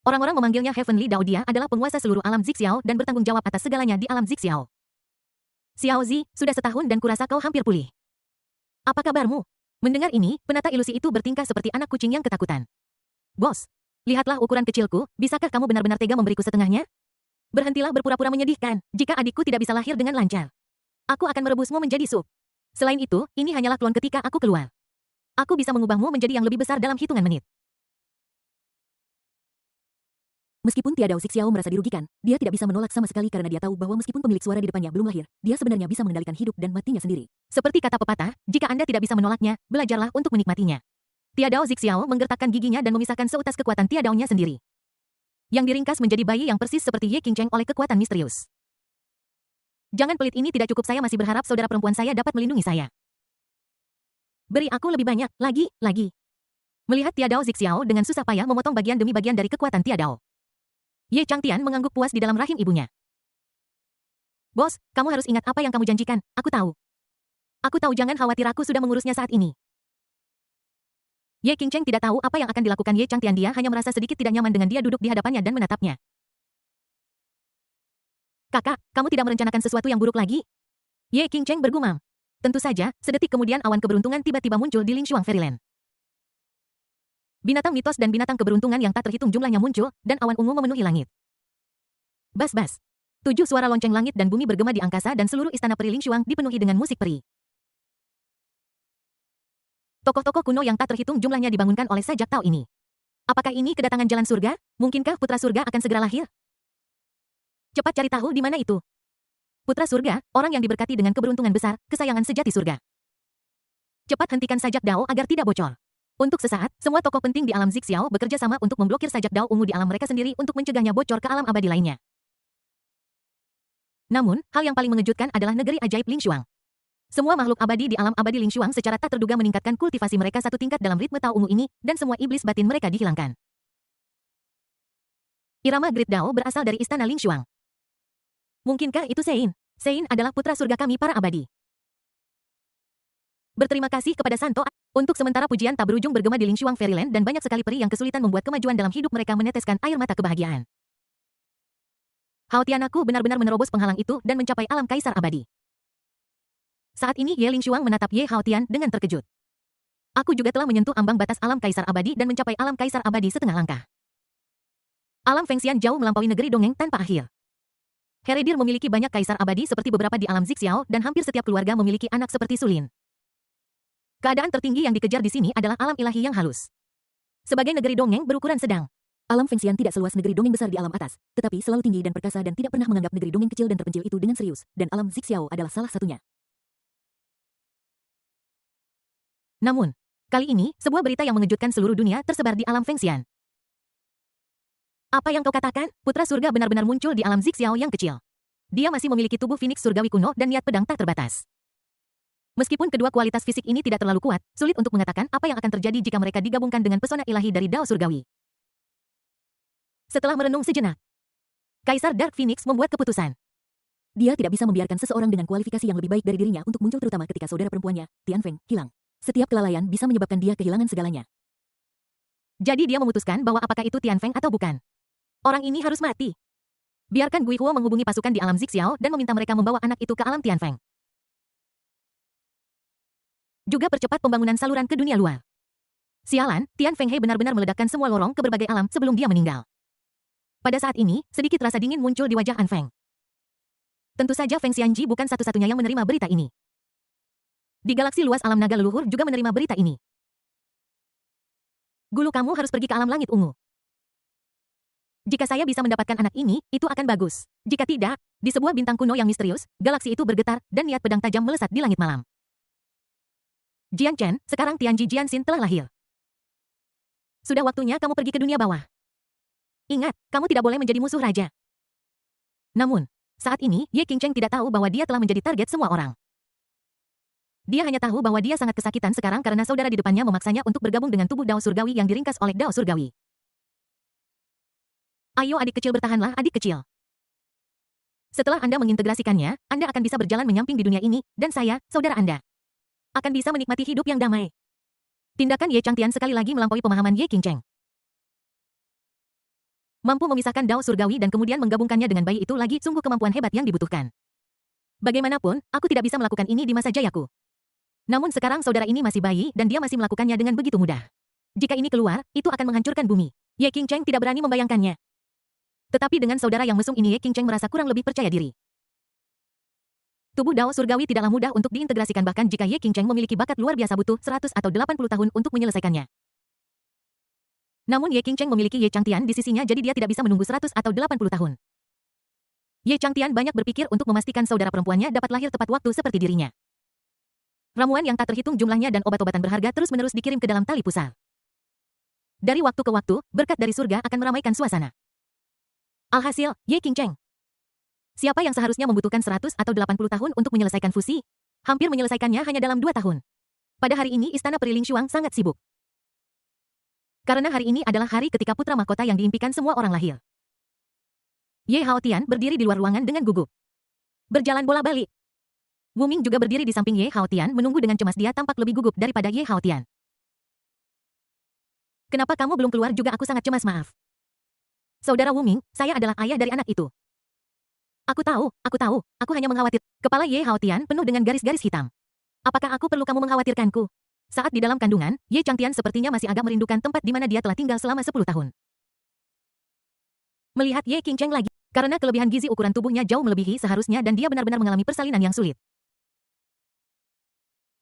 Orang-orang memanggilnya Heavenly Dao dia adalah penguasa seluruh alam Zixiao dan bertanggung jawab atas segalanya di alam Zixiao. Xiao Zi, sudah setahun dan kurasa kau hampir pulih. Apa kabarmu? Mendengar ini, penata ilusi itu bertingkah seperti anak kucing yang ketakutan. Bos, lihatlah ukuran kecilku, bisakah kamu benar-benar tega memberiku setengahnya? Berhentilah berpura-pura menyedihkan, jika adikku tidak bisa lahir dengan lancar. Aku akan merebusmu menjadi sup. Selain itu, ini hanyalah klon ketika aku keluar. Aku bisa mengubahmu menjadi yang lebih besar dalam hitungan menit. Meskipun Tiadao Xiao merasa dirugikan, dia tidak bisa menolak sama sekali karena dia tahu bahwa meskipun pemilik suara di depannya belum lahir, dia sebenarnya bisa mengendalikan hidup dan matinya sendiri. Seperti kata pepatah, jika Anda tidak bisa menolaknya, belajarlah untuk menikmatinya. Tiadao Xiao menggertakkan giginya dan memisahkan seutas kekuatan Tiadaonya sendiri. Yang diringkas menjadi bayi yang persis seperti Ye Qingcheng oleh kekuatan misterius. Jangan pelit, ini tidak cukup, saya masih berharap saudara perempuan saya dapat melindungi saya. Beri aku lebih banyak, lagi. Melihat Tiadao Xiao dengan susah payah memotong bagian demi bagian dari kekuatan Tiadao, Ye Changtian mengangguk puas di dalam rahim ibunya. Bos, kamu harus ingat apa yang kamu janjikan, aku tahu. Aku tahu, jangan khawatir, aku sudah mengurusnya saat ini. Ye Qingcheng tidak tahu apa yang akan dilakukan Ye Changtian, dia hanya merasa sedikit tidak nyaman dengan dia duduk di hadapannya dan menatapnya. Kakak, kamu tidak merencanakan sesuatu yang buruk lagi? Ye Qingcheng bergumam. Tentu saja, sedetik kemudian awan keberuntungan tiba-tiba muncul di Lingshuang Fairyland. Binatang mitos dan binatang keberuntungan yang tak terhitung jumlahnya muncul, dan awan ungu memenuhi langit. Bas-bas. 7 suara lonceng langit dan bumi bergema di angkasa dan seluruh istana peri Lingshuang dipenuhi dengan musik peri. Tokoh-tokoh kuno yang tak terhitung jumlahnya dibangunkan oleh sajak Tao ini. Apakah ini kedatangan jalan surga? Mungkinkah putra surga akan segera lahir? Cepat cari tahu di mana itu. Putra surga, orang yang diberkati dengan keberuntungan besar, kesayangan sejati surga. Cepat hentikan sajak Dao agar tidak bocor. Untuk sesaat, semua tokoh penting di alam Zixiao bekerja sama untuk memblokir sajak Dao ungu di alam mereka sendiri untuk mencegahnya bocor ke alam abadi lainnya. Namun, hal yang paling mengejutkan adalah negeri ajaib Lingshuang. Semua makhluk abadi di alam abadi Lingshuang secara tak terduga meningkatkan kultivasi mereka satu tingkat dalam ritme Tao ungu ini, dan semua iblis batin mereka dihilangkan. Irama Great Dao berasal dari istana Lingshuang. Mungkinkah itu Sein? Sein adalah putra surga kami para abadi. Berterima kasih kepada Santo. Untuk sementara pujian tak berujung bergema di Lingshuang Fairyland dan banyak sekali peri yang kesulitan membuat kemajuan dalam hidup mereka meneteskan air mata kebahagiaan. Hao Tianaku benar-benar menerobos penghalang itu dan mencapai alam kaisar abadi. Saat ini Ye Lingshuang menatap Ye Hao Tian dengan terkejut. Aku juga telah menyentuh ambang batas alam kaisar abadi dan mencapai alam kaisar abadi setengah langkah. Alam Fengxian jauh melampaui negeri dongeng tanpa akhir. Heredir memiliki banyak kaisar abadi seperti beberapa di alam Zixiao dan hampir setiap keluarga memiliki anak seperti Sulin. Keadaan tertinggi yang dikejar di sini adalah alam ilahi yang halus. Sebagai negeri dongeng berukuran sedang, alam Fengxian tidak seluas negeri dongeng besar di alam atas, tetapi selalu tinggi dan perkasa dan tidak pernah menganggap negeri dongeng kecil dan terpencil itu dengan serius, dan alam Zixiao adalah salah satunya. Namun, kali ini, sebuah berita yang mengejutkan seluruh dunia tersebar di alam Fengxian. Apa yang kau katakan? Putra surga benar-benar muncul di alam Zixiao yang kecil. Dia masih memiliki tubuh Phoenix surgawi kuno dan niat pedang tak terbatas. Meskipun kedua kualitas fisik ini tidak terlalu kuat, sulit untuk mengatakan apa yang akan terjadi jika mereka digabungkan dengan pesona ilahi dari Dao surgawi. Setelah merenung sejenak, Kaisar Dark Phoenix membuat keputusan. Dia tidak bisa membiarkan seseorang dengan kualifikasi yang lebih baik dari dirinya untuk muncul, terutama ketika saudara perempuannya, Tianfeng, hilang. Setiap kelalaian bisa menyebabkan dia kehilangan segalanya. Jadi dia memutuskan bahwa apakah itu Tianfeng atau bukan. Orang ini harus mati. Biarkan Gui Huo menghubungi pasukan di alam Zixiao dan meminta mereka membawa anak itu ke alam Tianfeng. Juga percepat pembangunan saluran ke dunia luar. Sialan, Tian Feng He benar-benar meledakkan semua lorong ke berbagai alam sebelum dia meninggal. Pada saat ini, sedikit rasa dingin muncul di wajah An Feng. Tentu saja Feng Xianji bukan satu-satunya yang menerima berita ini. Di galaksi luas alam naga leluhur juga menerima berita ini. Gulu, kamu harus pergi ke alam langit ungu. Jika saya bisa mendapatkan anak ini, itu akan bagus. Jika tidak, di sebuah bintang kuno yang misterius, galaksi itu bergetar, dan niat pedang tajam melesat di langit malam. Jian Chen, sekarang Tianji Jianxin telah lahir. Sudah waktunya kamu pergi ke dunia bawah. Ingat, kamu tidak boleh menjadi musuh raja. Namun, saat ini, Ye Qingcheng tidak tahu bahwa dia telah menjadi target semua orang. Dia hanya tahu bahwa dia sangat kesakitan sekarang karena saudara di depannya memaksanya untuk bergabung dengan tubuh Dao surgawi yang diringkas oleh Dao surgawi. Ayo adik kecil, bertahanlah adik kecil. Setelah Anda mengintegrasikannya, Anda akan bisa berjalan menyamping di dunia ini, dan saya, saudara Anda, akan bisa menikmati hidup yang damai. Tindakan Ye Changtian sekali lagi melampaui pemahaman Ye Qingcheng. Mampu memisahkan Dao surgawi dan kemudian menggabungkannya dengan bayi itu lagi sungguh kemampuan hebat yang dibutuhkan. Bagaimanapun, aku tidak bisa melakukan ini di masa jayaku. Namun sekarang saudara ini masih bayi dan dia masih melakukannya dengan begitu mudah. Jika ini keluar, itu akan menghancurkan bumi. Ye Qingcheng tidak berani membayangkannya. Tetapi dengan saudara yang mesum ini Ye Qingcheng merasa kurang lebih percaya diri. Tubuh Dao Surgawi tidaklah mudah untuk diintegrasikan bahkan jika Ye Qingcheng memiliki bakat luar biasa butuh 100 atau 80 tahun untuk menyelesaikannya. Namun Ye Qingcheng memiliki Ye Changtian di sisinya jadi dia tidak bisa menunggu 100 atau 80 tahun. Ye Changtian banyak berpikir untuk memastikan saudara perempuannya dapat lahir tepat waktu seperti dirinya. Ramuan yang tak terhitung jumlahnya dan obat-obatan berharga terus-menerus dikirim ke dalam tali pusar. Dari waktu ke waktu, berkat dari surga akan meramaikan suasana. Alhasil, Ye Qingcheng. Siapa yang seharusnya membutuhkan 100 atau 80 tahun untuk menyelesaikan fusi, hampir menyelesaikannya hanya dalam 2 tahun. Pada hari ini Istana Peri Lingshuang sangat sibuk. Karena hari ini adalah hari ketika putra mahkota yang diimpikan semua orang lahir. Ye Haotian berdiri di luar ruangan dengan gugup. Berjalan bola-balik. Wu Ming juga berdiri di samping Ye Haotian menunggu dengan cemas dia tampak lebih gugup daripada Ye Haotian. Kenapa kamu belum keluar juga aku sangat cemas maaf. Saudara Wu Ming, saya adalah ayah dari anak itu. Aku tahu, aku hanya mengkhawatir. Kepala Ye Haotian penuh dengan garis-garis hitam. Apakah aku perlu kamu mengkhawatirkanku? Saat di dalam kandungan, Ye Changtian sepertinya masih agak merindukan tempat di mana dia telah tinggal selama 10 tahun. Melihat Ye Qingcheng lagi, karena kelebihan gizi ukuran tubuhnya jauh melebihi seharusnya dan dia benar-benar mengalami persalinan yang sulit.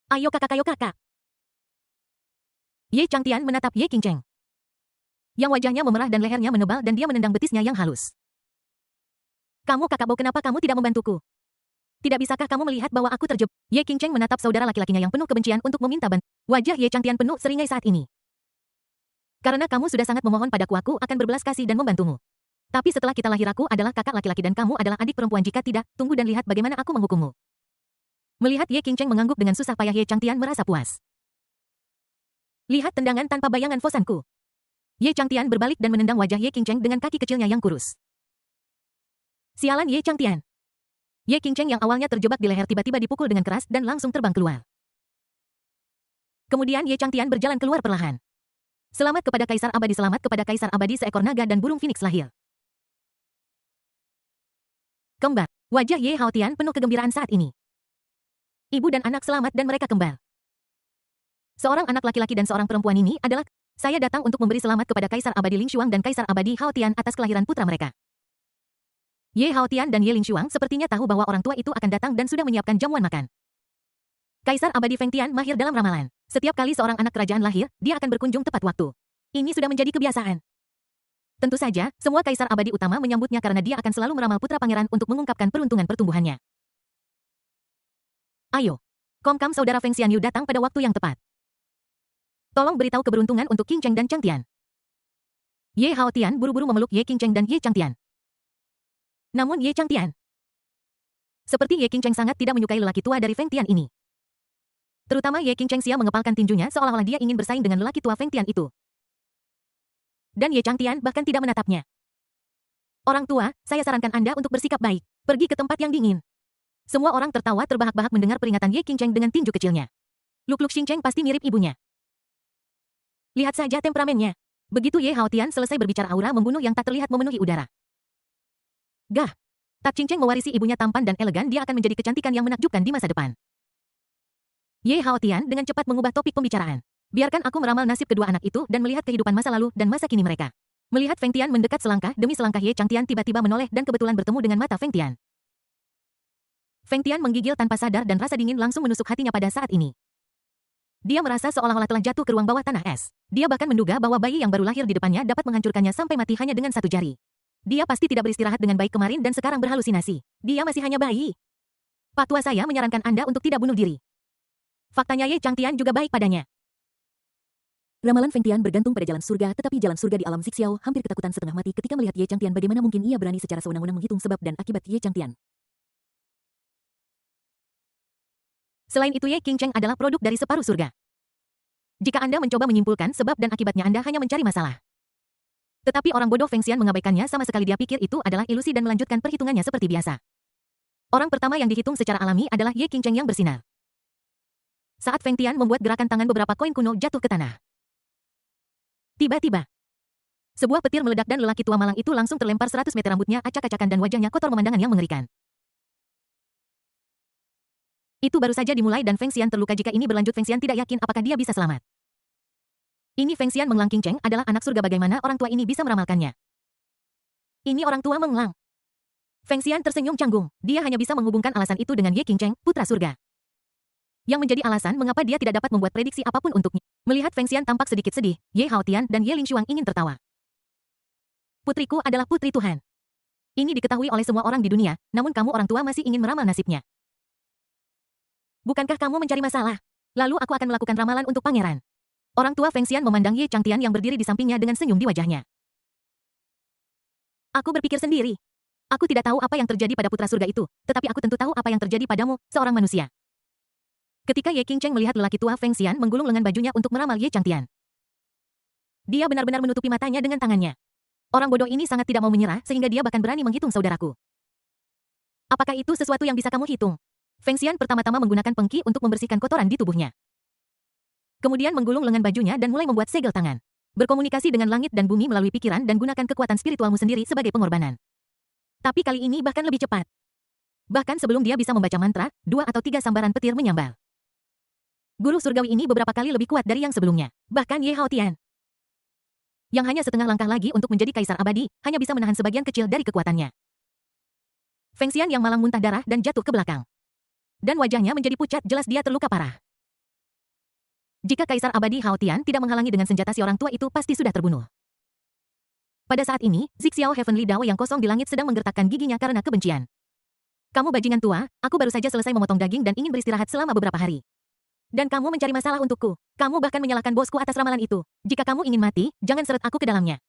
Ayo kakak. Ye Changtian menatap Ye Qingcheng. Yang wajahnya memerah dan lehernya menebal dan dia menendang betisnya yang halus. Kamu kakak Bo, kenapa kamu tidak membantuku? Tidak bisakah kamu melihat bahwa aku terjebak? Ye Qingcheng menatap saudara laki-lakinya yang penuh kebencian untuk meminta bantuan. Wajah Ye Changtian penuh seringai saat ini. Karena kamu sudah sangat memohon padaku, aku akan berbelas kasih dan membantumu. Tapi setelah kita lahir aku adalah kakak laki-laki dan kamu adalah adik perempuan, jika tidak, tunggu dan lihat bagaimana aku menghukummu. Melihat Ye Qingcheng mengangguk dengan susah payah Ye Changtian merasa puas. Lihat tendangan tanpa bayangan fosanku. Ye Changtian berbalik dan menendang wajah Ye Qingcheng dengan kaki kecilnya yang kurus. Sialan Ye Changtian. Ye Qingcheng yang awalnya terjebak di leher tiba-tiba dipukul dengan keras dan langsung terbang keluar. Kemudian Ye Changtian berjalan keluar perlahan. Selamat kepada Kaisar Abadi, selamat kepada Kaisar Abadi, seekor naga dan burung phoenix lahir. Kembar. Wajah Ye Haotian penuh kegembiraan saat ini. Ibu dan anak selamat dan mereka kembar. Seorang anak laki-laki dan seorang perempuan ini adalah, saya datang untuk memberi selamat kepada Kaisar Abadi Lingshuang dan Kaisar Abadi Haotian atas kelahiran putra mereka. Ye Haotian dan Ye Lingshuang sepertinya tahu bahwa orang tua itu akan datang dan sudah menyiapkan jamuan makan. Kaisar Abadi Feng Tian mahir dalam ramalan. Setiap kali seorang anak kerajaan lahir, dia akan berkunjung tepat waktu. Ini sudah menjadi kebiasaan. Tentu saja, semua Kaisar Abadi utama menyambutnya karena dia akan selalu meramal putra pangeran untuk mengungkapkan peruntungan pertumbuhannya. Ayo. Komkam saudara Feng Xianyu datang pada waktu yang tepat. Tolong beritahu keberuntungan untuk Qingcheng dan Changtian. Ye Haotian buru-buru memeluk Ye Qingcheng dan Ye Changtian. Namun Ye Changtian. Seperti Ye Qingcheng sangat tidak menyukai lelaki tua dari Feng Tian ini. Terutama Ye Qingcheng sia mengepalkan tinjunya seolah-olah dia ingin bersaing dengan lelaki tua Feng Tian itu. Dan Ye Changtian bahkan tidak menatapnya. Orang tua, saya sarankan Anda untuk bersikap baik. Pergi ke tempat yang dingin. Semua orang tertawa terbahak-bahak mendengar peringatan Ye Qingcheng dengan tinju kecilnya. Luk-Luk Xingcheng pasti mirip ibunya. Lihat saja temperamennya. Begitu Ye Haotian selesai berbicara, aura membunuh yang tak terlihat memenuhi udara. Gah. Tak Qingcheng mewarisi ibunya tampan dan elegan, dia akan menjadi kecantikan yang menakjubkan di masa depan. Ye Haotian dengan cepat mengubah topik pembicaraan. Biarkan aku meramal nasib kedua anak itu dan melihat kehidupan masa lalu dan masa kini mereka. Melihat Feng Tian mendekat selangkah demi selangkah, Ye Changtian tiba-tiba menoleh dan kebetulan bertemu dengan mata Feng Tian. Feng Tian menggigil tanpa sadar dan rasa dingin langsung menusuk hatinya pada saat ini. Dia merasa seolah-olah telah jatuh ke ruang bawah tanah es. Dia bahkan menduga bahwa bayi yang baru lahir di depannya dapat menghancurkannya sampai mati hanya dengan satu jari. Dia pasti tidak beristirahat dengan baik kemarin dan sekarang berhalusinasi. Dia masih hanya bayi. Pak tua, saya menyarankan Anda untuk tidak bunuh diri. Faktanya Ye Changtian juga baik padanya. Ramalan Feng Tian bergantung pada jalan surga, tetapi jalan surga di alam Xixiao hampir ketakutan setengah mati ketika melihat Ye Changtian. Bagaimana mungkin ia berani secara sewenang-wenang menghitung sebab dan akibat Ye Changtian? Selain itu, Ye Qingcheng adalah produk dari separuh surga. Jika Anda mencoba menyimpulkan sebab dan akibatnya, Anda hanya mencari masalah. Tetapi orang bodoh Feng Xian mengabaikannya sama sekali. Dia pikir itu adalah ilusi dan melanjutkan perhitungannya seperti biasa. Orang pertama yang dihitung secara alami adalah Ye Qingcheng yang bersinar. Saat Feng Tian membuat gerakan tangan, beberapa koin kuno jatuh ke tanah. Tiba-tiba, sebuah petir meledak dan lelaki tua malang itu langsung terlempar 100 meter, rambutnya acak-acakan dan wajahnya kotor memandangan yang mengerikan. Itu baru saja dimulai dan Feng Xian terluka. Jika ini berlanjut, Feng Xian tidak yakin apakah dia bisa selamat. Ini Feng Xian Menglang King Cheng adalah anak surga, bagaimana orang tua ini bisa meramalkannya? Ini orang tua Menglang. Feng Xian tersenyum canggung, dia hanya bisa menghubungkan alasan itu dengan Ye King Cheng, putra surga. Yang menjadi alasan mengapa dia tidak dapat membuat prediksi apapun untuknya. Melihat Feng Xian tampak sedikit sedih, Ye Haotian dan Ye Lingshuang ingin tertawa. Putriku adalah putri Tuhan. Ini diketahui oleh semua orang di dunia, namun kamu orang tua masih ingin meramal nasibnya. Bukankah kamu mencari masalah? Lalu aku akan melakukan ramalan untuk pangeran. Orang tua Feng Xian memandang Ye Changtian yang berdiri di sampingnya dengan senyum di wajahnya. Aku berpikir sendiri. Aku tidak tahu apa yang terjadi pada putra surga itu, tetapi aku tentu tahu apa yang terjadi padamu, seorang manusia. Ketika Ye King Cheng melihat lelaki tua Feng Xian menggulung lengan bajunya untuk meramal Ye Changtian, dia benar-benar menutupi matanya dengan tangannya. Orang bodoh ini sangat tidak mau menyerah sehingga dia bahkan berani menghitung saudaraku. Apakah itu sesuatu yang bisa kamu hitung? Feng Xian pertama-tama menggunakan pengki untuk membersihkan kotoran di tubuhnya. Kemudian menggulung lengan bajunya dan mulai membuat segel tangan. Berkomunikasi dengan langit dan bumi melalui pikiran dan gunakan kekuatan spiritualmu sendiri sebagai pengorbanan. Tapi kali ini bahkan lebih cepat. Bahkan sebelum dia bisa membaca mantra, 2 atau 3 sambaran petir menyambal. Guru surgawi ini beberapa kali lebih kuat dari yang sebelumnya. Bahkan Ye Haotian, yang hanya setengah langkah lagi untuk menjadi kaisar abadi, hanya bisa menahan sebagian kecil dari kekuatannya. Feng Xian yang malang muntah darah dan jatuh ke belakang. Dan wajahnya menjadi pucat, jelas dia terluka parah. Jika Kaisar Abadi Haotian tidak menghalangi dengan senjata, si orang tua itu pasti sudah terbunuh. Pada saat ini, Zixiao Heavenly Dao yang kosong di langit sedang menggertakkan giginya karena kebencian. Kamu bajingan tua, aku baru saja selesai memotong daging dan ingin beristirahat selama beberapa hari. Dan kamu mencari masalah untukku. Kamu bahkan menyalahkan bosku atas ramalan itu. Jika kamu ingin mati, jangan seret aku ke dalamnya.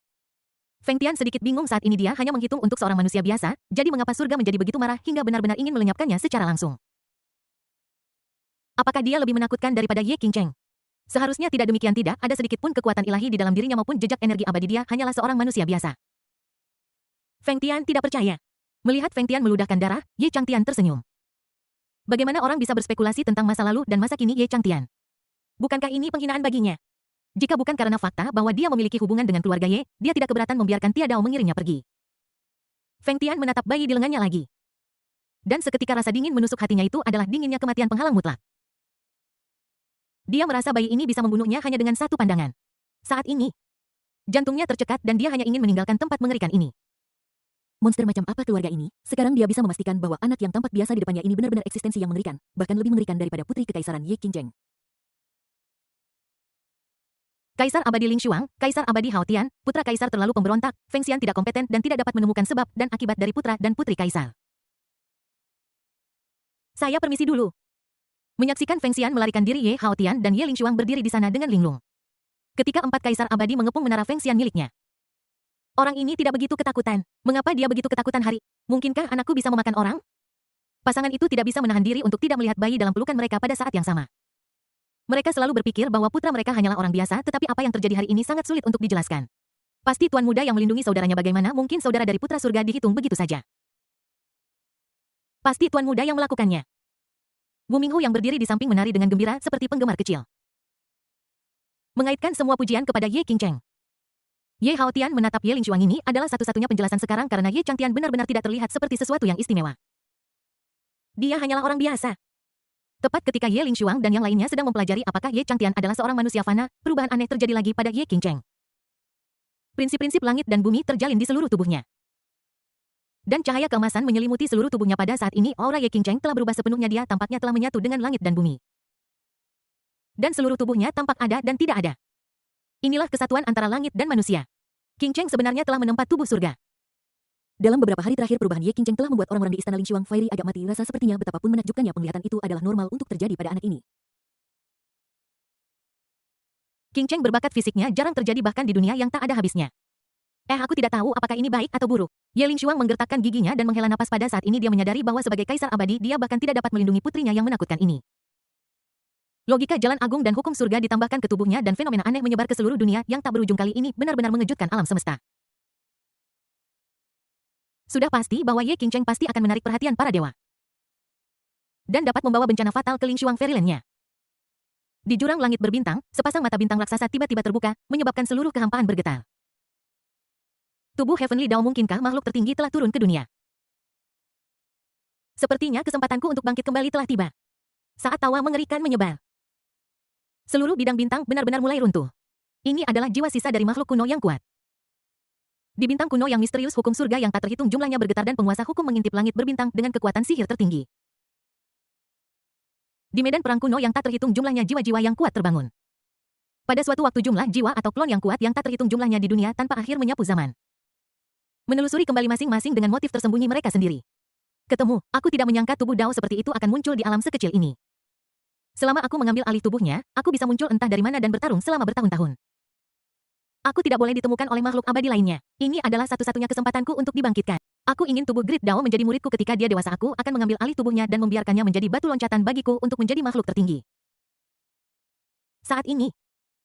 Feng Tian sedikit bingung saat ini, dia hanya menghitung untuk seorang manusia biasa, jadi mengapa surga menjadi begitu marah hingga benar-benar ingin melenyapkannya secara langsung. Apakah dia lebih menakutkan daripada Ye King Cheng? Seharusnya tidak demikian, tidak ada sedikit pun kekuatan ilahi di dalam dirinya maupun jejak energi abadi, dia hanyalah seorang manusia biasa. Feng Tian tidak percaya. Melihat Feng Tian meludahkan darah, Ye Changtian tersenyum. Bagaimana orang bisa berspekulasi tentang masa lalu dan masa kini Ye Changtian? Bukankah ini penghinaan baginya? Jika bukan karena fakta bahwa dia memiliki hubungan dengan keluarga Ye, dia tidak keberatan membiarkan Tia Dao mengiringnya pergi. Feng Tian menatap bayi di lengannya lagi. Dan seketika rasa dingin menusuk hatinya, itu adalah dinginnya kematian penghalang mutlak. Dia merasa bayi ini bisa membunuhnya hanya dengan satu pandangan. Saat ini, jantungnya tercekat dan dia hanya ingin meninggalkan tempat mengerikan ini. Monster macam apa keluarga ini? Sekarang dia bisa memastikan bahwa anak yang tampak biasa di depannya ini benar-benar eksistensi yang mengerikan, bahkan lebih mengerikan daripada putri kekaisaran Ye King Cheng. Kaisar Abadi Lingshuang, Kaisar Abadi Haotian, putra kaisar terlalu pemberontak, Feng Xian tidak kompeten dan tidak dapat menemukan sebab dan akibat dari putra dan putri kaisar. Saya permisi dulu. Menyaksikan Feng Xian melarikan diri, Ye Haotian dan Ye Lingshuang berdiri di sana dengan linglung. Ketika 4 kaisar abadi mengepung menara Feng Xian miliknya. Orang ini tidak begitu ketakutan. Mengapa dia begitu ketakutan hari? Mungkinkah anakku bisa memakan orang? Pasangan itu tidak bisa menahan diri untuk tidak melihat bayi dalam pelukan mereka pada saat yang sama. Mereka selalu berpikir bahwa putra mereka hanyalah orang biasa, tetapi apa yang terjadi hari ini sangat sulit untuk dijelaskan. Pasti tuan muda yang melindungi saudaranya, bagaimana mungkin saudara dari putra surga dihitung begitu saja? Pasti tuan muda yang melakukannya. Wu Minghu yang berdiri di samping menari dengan gembira seperti penggemar kecil. Mengaitkan semua pujian kepada Ye King Cheng. Ye Haotian menatap Ye Lingshuang, ini adalah satu-satunya penjelasan sekarang karena Ye Changtian benar-benar tidak terlihat seperti sesuatu yang istimewa. Dia hanyalah orang biasa. Tepat ketika Ye Lingshuang dan yang lainnya sedang mempelajari apakah Ye Changtian adalah seorang manusia fana, perubahan aneh terjadi lagi pada Ye King Cheng. Prinsip-prinsip langit dan bumi terjalin di seluruh tubuhnya. Dan cahaya keemasan menyelimuti seluruh tubuhnya pada saat ini. Aura Ye King Cheng telah berubah sepenuhnya, dia tampaknya telah menyatu dengan langit dan bumi. Dan seluruh tubuhnya tampak ada dan tidak ada. Inilah kesatuan antara langit dan manusia. King Cheng sebenarnya telah menempat tubuh surga. Dalam beberapa hari terakhir, perubahan Ye King Cheng telah membuat orang-orang di istana Lingshuang Fairy agak mati rasa, sepertinya betapapun menakjubkannya penglihatan itu adalah normal untuk terjadi pada anak ini. King Cheng berbakat fisiknya jarang terjadi bahkan di dunia yang tak ada habisnya. Aku tidak tahu apakah ini baik atau buruk. Ye Lingshuang menggertakkan giginya dan menghela napas. Pada saat ini dia menyadari bahwa sebagai kaisar abadi dia bahkan tidak dapat melindungi putrinya yang menakutkan ini. Logika jalan agung dan hukum surga ditambahkan ke tubuhnya dan fenomena aneh menyebar ke seluruh dunia yang tak berujung kali ini benar-benar mengejutkan alam semesta. Sudah pasti bahwa Ye King Cheng pasti akan menarik perhatian para dewa. Dan dapat membawa bencana fatal ke Lingshuang Fairyland-nya. Di jurang langit berbintang, sepasang mata bintang raksasa tiba-tiba terbuka, menyebabkan seluruh kehampaan bergetar. Tubuh Heavenly Dao, mungkinkah makhluk tertinggi telah turun ke dunia? Sepertinya kesempatanku untuk bangkit kembali telah tiba. Saat tawa mengerikan menyebar. Seluruh bidang bintang benar-benar mulai runtuh. Ini adalah jiwa sisa dari makhluk kuno yang kuat. Di bintang kuno yang misterius, hukum surga yang tak terhitung jumlahnya bergetar dan penguasa hukum mengintip langit berbintang dengan kekuatan sihir tertinggi. Di medan perang kuno yang tak terhitung jumlahnya jiwa-jiwa yang kuat terbangun. Pada suatu waktu jumlah jiwa atau klon yang kuat yang tak terhitung jumlahnya di dunia tanpa akhir menyapu zaman. Menelusuri kembali masing-masing dengan motif tersembunyi mereka sendiri. Ketemu, aku tidak menyangka tubuh Dao seperti itu akan muncul di alam sekecil ini. Selama aku mengambil alih tubuhnya, aku bisa muncul entah dari mana dan bertarung selama bertahun-tahun. Aku tidak boleh ditemukan oleh makhluk abadi lainnya. Ini adalah satu-satunya kesempatanku untuk dibangkitkan. Aku ingin tubuh Great Dao menjadi muridku ketika dia dewasa. Aku akan mengambil alih tubuhnya dan membiarkannya menjadi batu loncatan bagiku untuk menjadi makhluk tertinggi. Saat ini,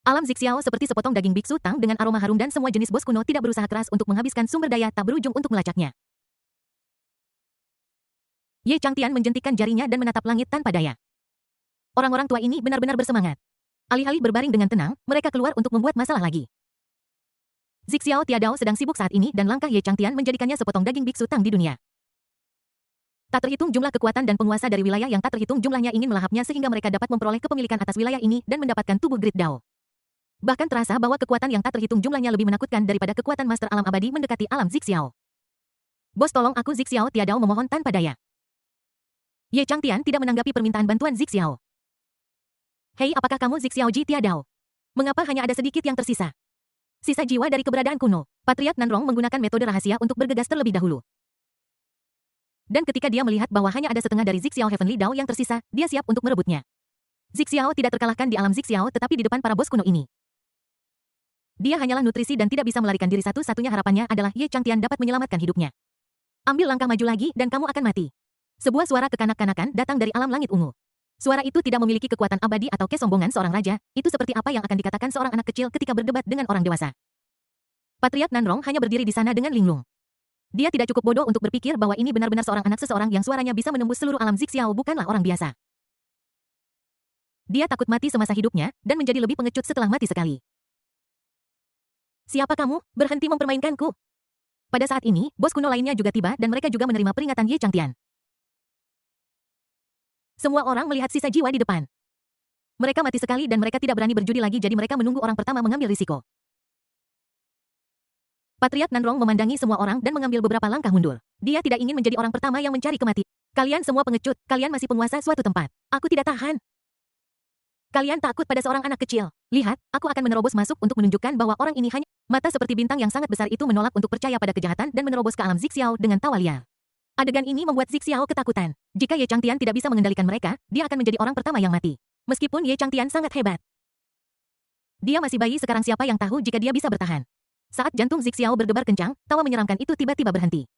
alam Zixiao seperti sepotong daging biksu Tang dengan aroma harum dan semua jenis bos kuno tidak berusaha keras untuk menghabiskan sumber daya tak berujung untuk melacaknya. Ye Changtian menjentikkan jarinya dan menatap langit tanpa daya. Orang-orang tua ini benar-benar bersemangat. Alih-alih berbaring dengan tenang, mereka keluar untuk membuat masalah lagi. Zixiao Tiadao sedang sibuk saat ini dan langkah Ye Changtian menjadikannya sepotong daging biksu Tang di dunia. Tak terhitung jumlah kekuatan dan penguasa dari wilayah yang tak terhitung jumlahnya ingin melahapnya sehingga mereka dapat memperoleh kepemilikan atas wilayah ini dan mendapatkan tubuh Great Dao. Bahkan terasa bahwa kekuatan yang tak terhitung jumlahnya lebih menakutkan daripada kekuatan Master Alam Abadi mendekati alam Zixiao. Bos, tolong aku, Zixiao Tiadao memohon tanpa daya. Ye Changtian tidak menanggapi permintaan bantuan Zixiao. Hei, apakah kamu Zixiao Ji Tiadao? Mengapa hanya ada sedikit yang tersisa? Sisa jiwa dari keberadaan kuno. Patriark Nanrong menggunakan metode rahasia untuk bergegas terlebih dahulu. Dan ketika dia melihat bahwa hanya ada setengah dari Zixiao Heavenly Dao yang tersisa, dia siap untuk merebutnya. Zixiao tidak terkalahkan di alam Zixiao tetapi di depan para bos kuno ini. Dia hanyalah nutrisi dan tidak bisa melarikan diri. Satu-satunya harapannya adalah Ye Changtian dapat menyelamatkan hidupnya. Ambil langkah maju lagi dan kamu akan mati. Sebuah suara kekanak-kanakan datang dari alam langit ungu. Suara itu tidak memiliki kekuatan abadi atau kesombongan seorang raja, itu seperti apa yang akan dikatakan seorang anak kecil ketika berdebat dengan orang dewasa. Patriark Nanrong hanya berdiri di sana dengan linglung. Dia tidak cukup bodoh untuk berpikir bahwa ini benar-benar seorang anak seseorang yang suaranya bisa menembus seluruh alam Zixiao bukanlah orang biasa. Dia takut mati semasa hidupnya, dan menjadi lebih pengecut setelah mati sekali. Siapa kamu? Berhenti mempermainkanku. Pada saat ini, bos kuno lainnya juga tiba dan mereka juga menerima peringatan Ye Changtian. Semua orang melihat sisa jiwa di depan. Mereka mati sekali dan mereka tidak berani berjudi lagi jadi mereka menunggu orang pertama mengambil risiko. Patriark Nanrong memandangi semua orang dan mengambil beberapa langkah mundur. Dia tidak ingin menjadi orang pertama yang mencari kematian. Kalian semua pengecut, kalian masih penguasa suatu tempat. Aku tidak tahan. Kalian takut pada seorang anak kecil. Lihat, aku akan menerobos masuk untuk menunjukkan bahwa orang ini hanya mata seperti bintang yang sangat besar itu menolak untuk percaya pada kejahatan dan menerobos ke alam Zixiao dengan tawa liar. Adegan ini membuat Zixiao ketakutan. Jika Ye Changtian tidak bisa mengendalikan mereka, dia akan menjadi orang pertama yang mati. Meskipun Ye Changtian sangat hebat. Dia masih bayi sekarang, siapa yang tahu jika dia bisa bertahan. Saat jantung Zixiao berdebar kencang, tawa menyeramkan itu tiba-tiba berhenti.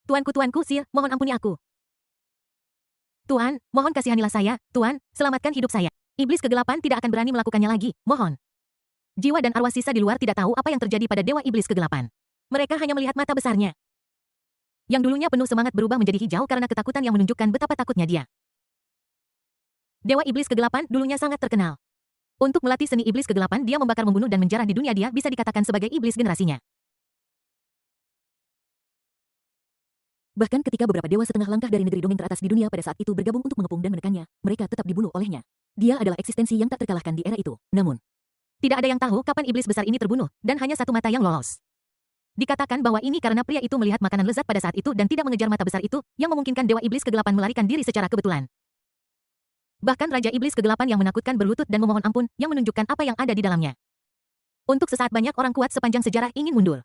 Tuanku Sir, mohon ampuni aku. Tuan, mohon kasihanilah saya, Tuan, selamatkan hidup saya. Iblis kegelapan tidak akan berani melakukannya lagi, mohon. Jiwa dan arwah sisa di luar tidak tahu apa yang terjadi pada Dewa Iblis Kegelapan. Mereka hanya melihat mata besarnya. Yang dulunya penuh semangat berubah menjadi hijau karena ketakutan yang menunjukkan betapa takutnya dia. Dewa Iblis Kegelapan dulunya sangat terkenal. Untuk melatih seni Iblis Kegelapan, dia membakar, membunuh dan menjarah di dunia. Dia bisa dikatakan sebagai iblis generasinya. Bahkan ketika beberapa dewa setengah langkah dari negeri dongeng teratas di dunia pada saat itu bergabung untuk mengepung dan menekannya, mereka tetap dibunuh olehnya. Dia adalah eksistensi yang tak terkalahkan di era itu. Namun, tidak ada yang tahu kapan iblis besar ini terbunuh, dan hanya satu mata yang lolos. Dikatakan bahwa ini karena pria itu melihat makanan lezat pada saat itu dan tidak mengejar mata besar itu, yang memungkinkan Dewa Iblis Kegelapan melarikan diri secara kebetulan. Bahkan Raja Iblis Kegelapan yang menakutkan berlutut dan memohon ampun, yang menunjukkan apa yang ada di dalamnya. Untuk sesaat banyak orang kuat sepanjang sejarah ingin mundur.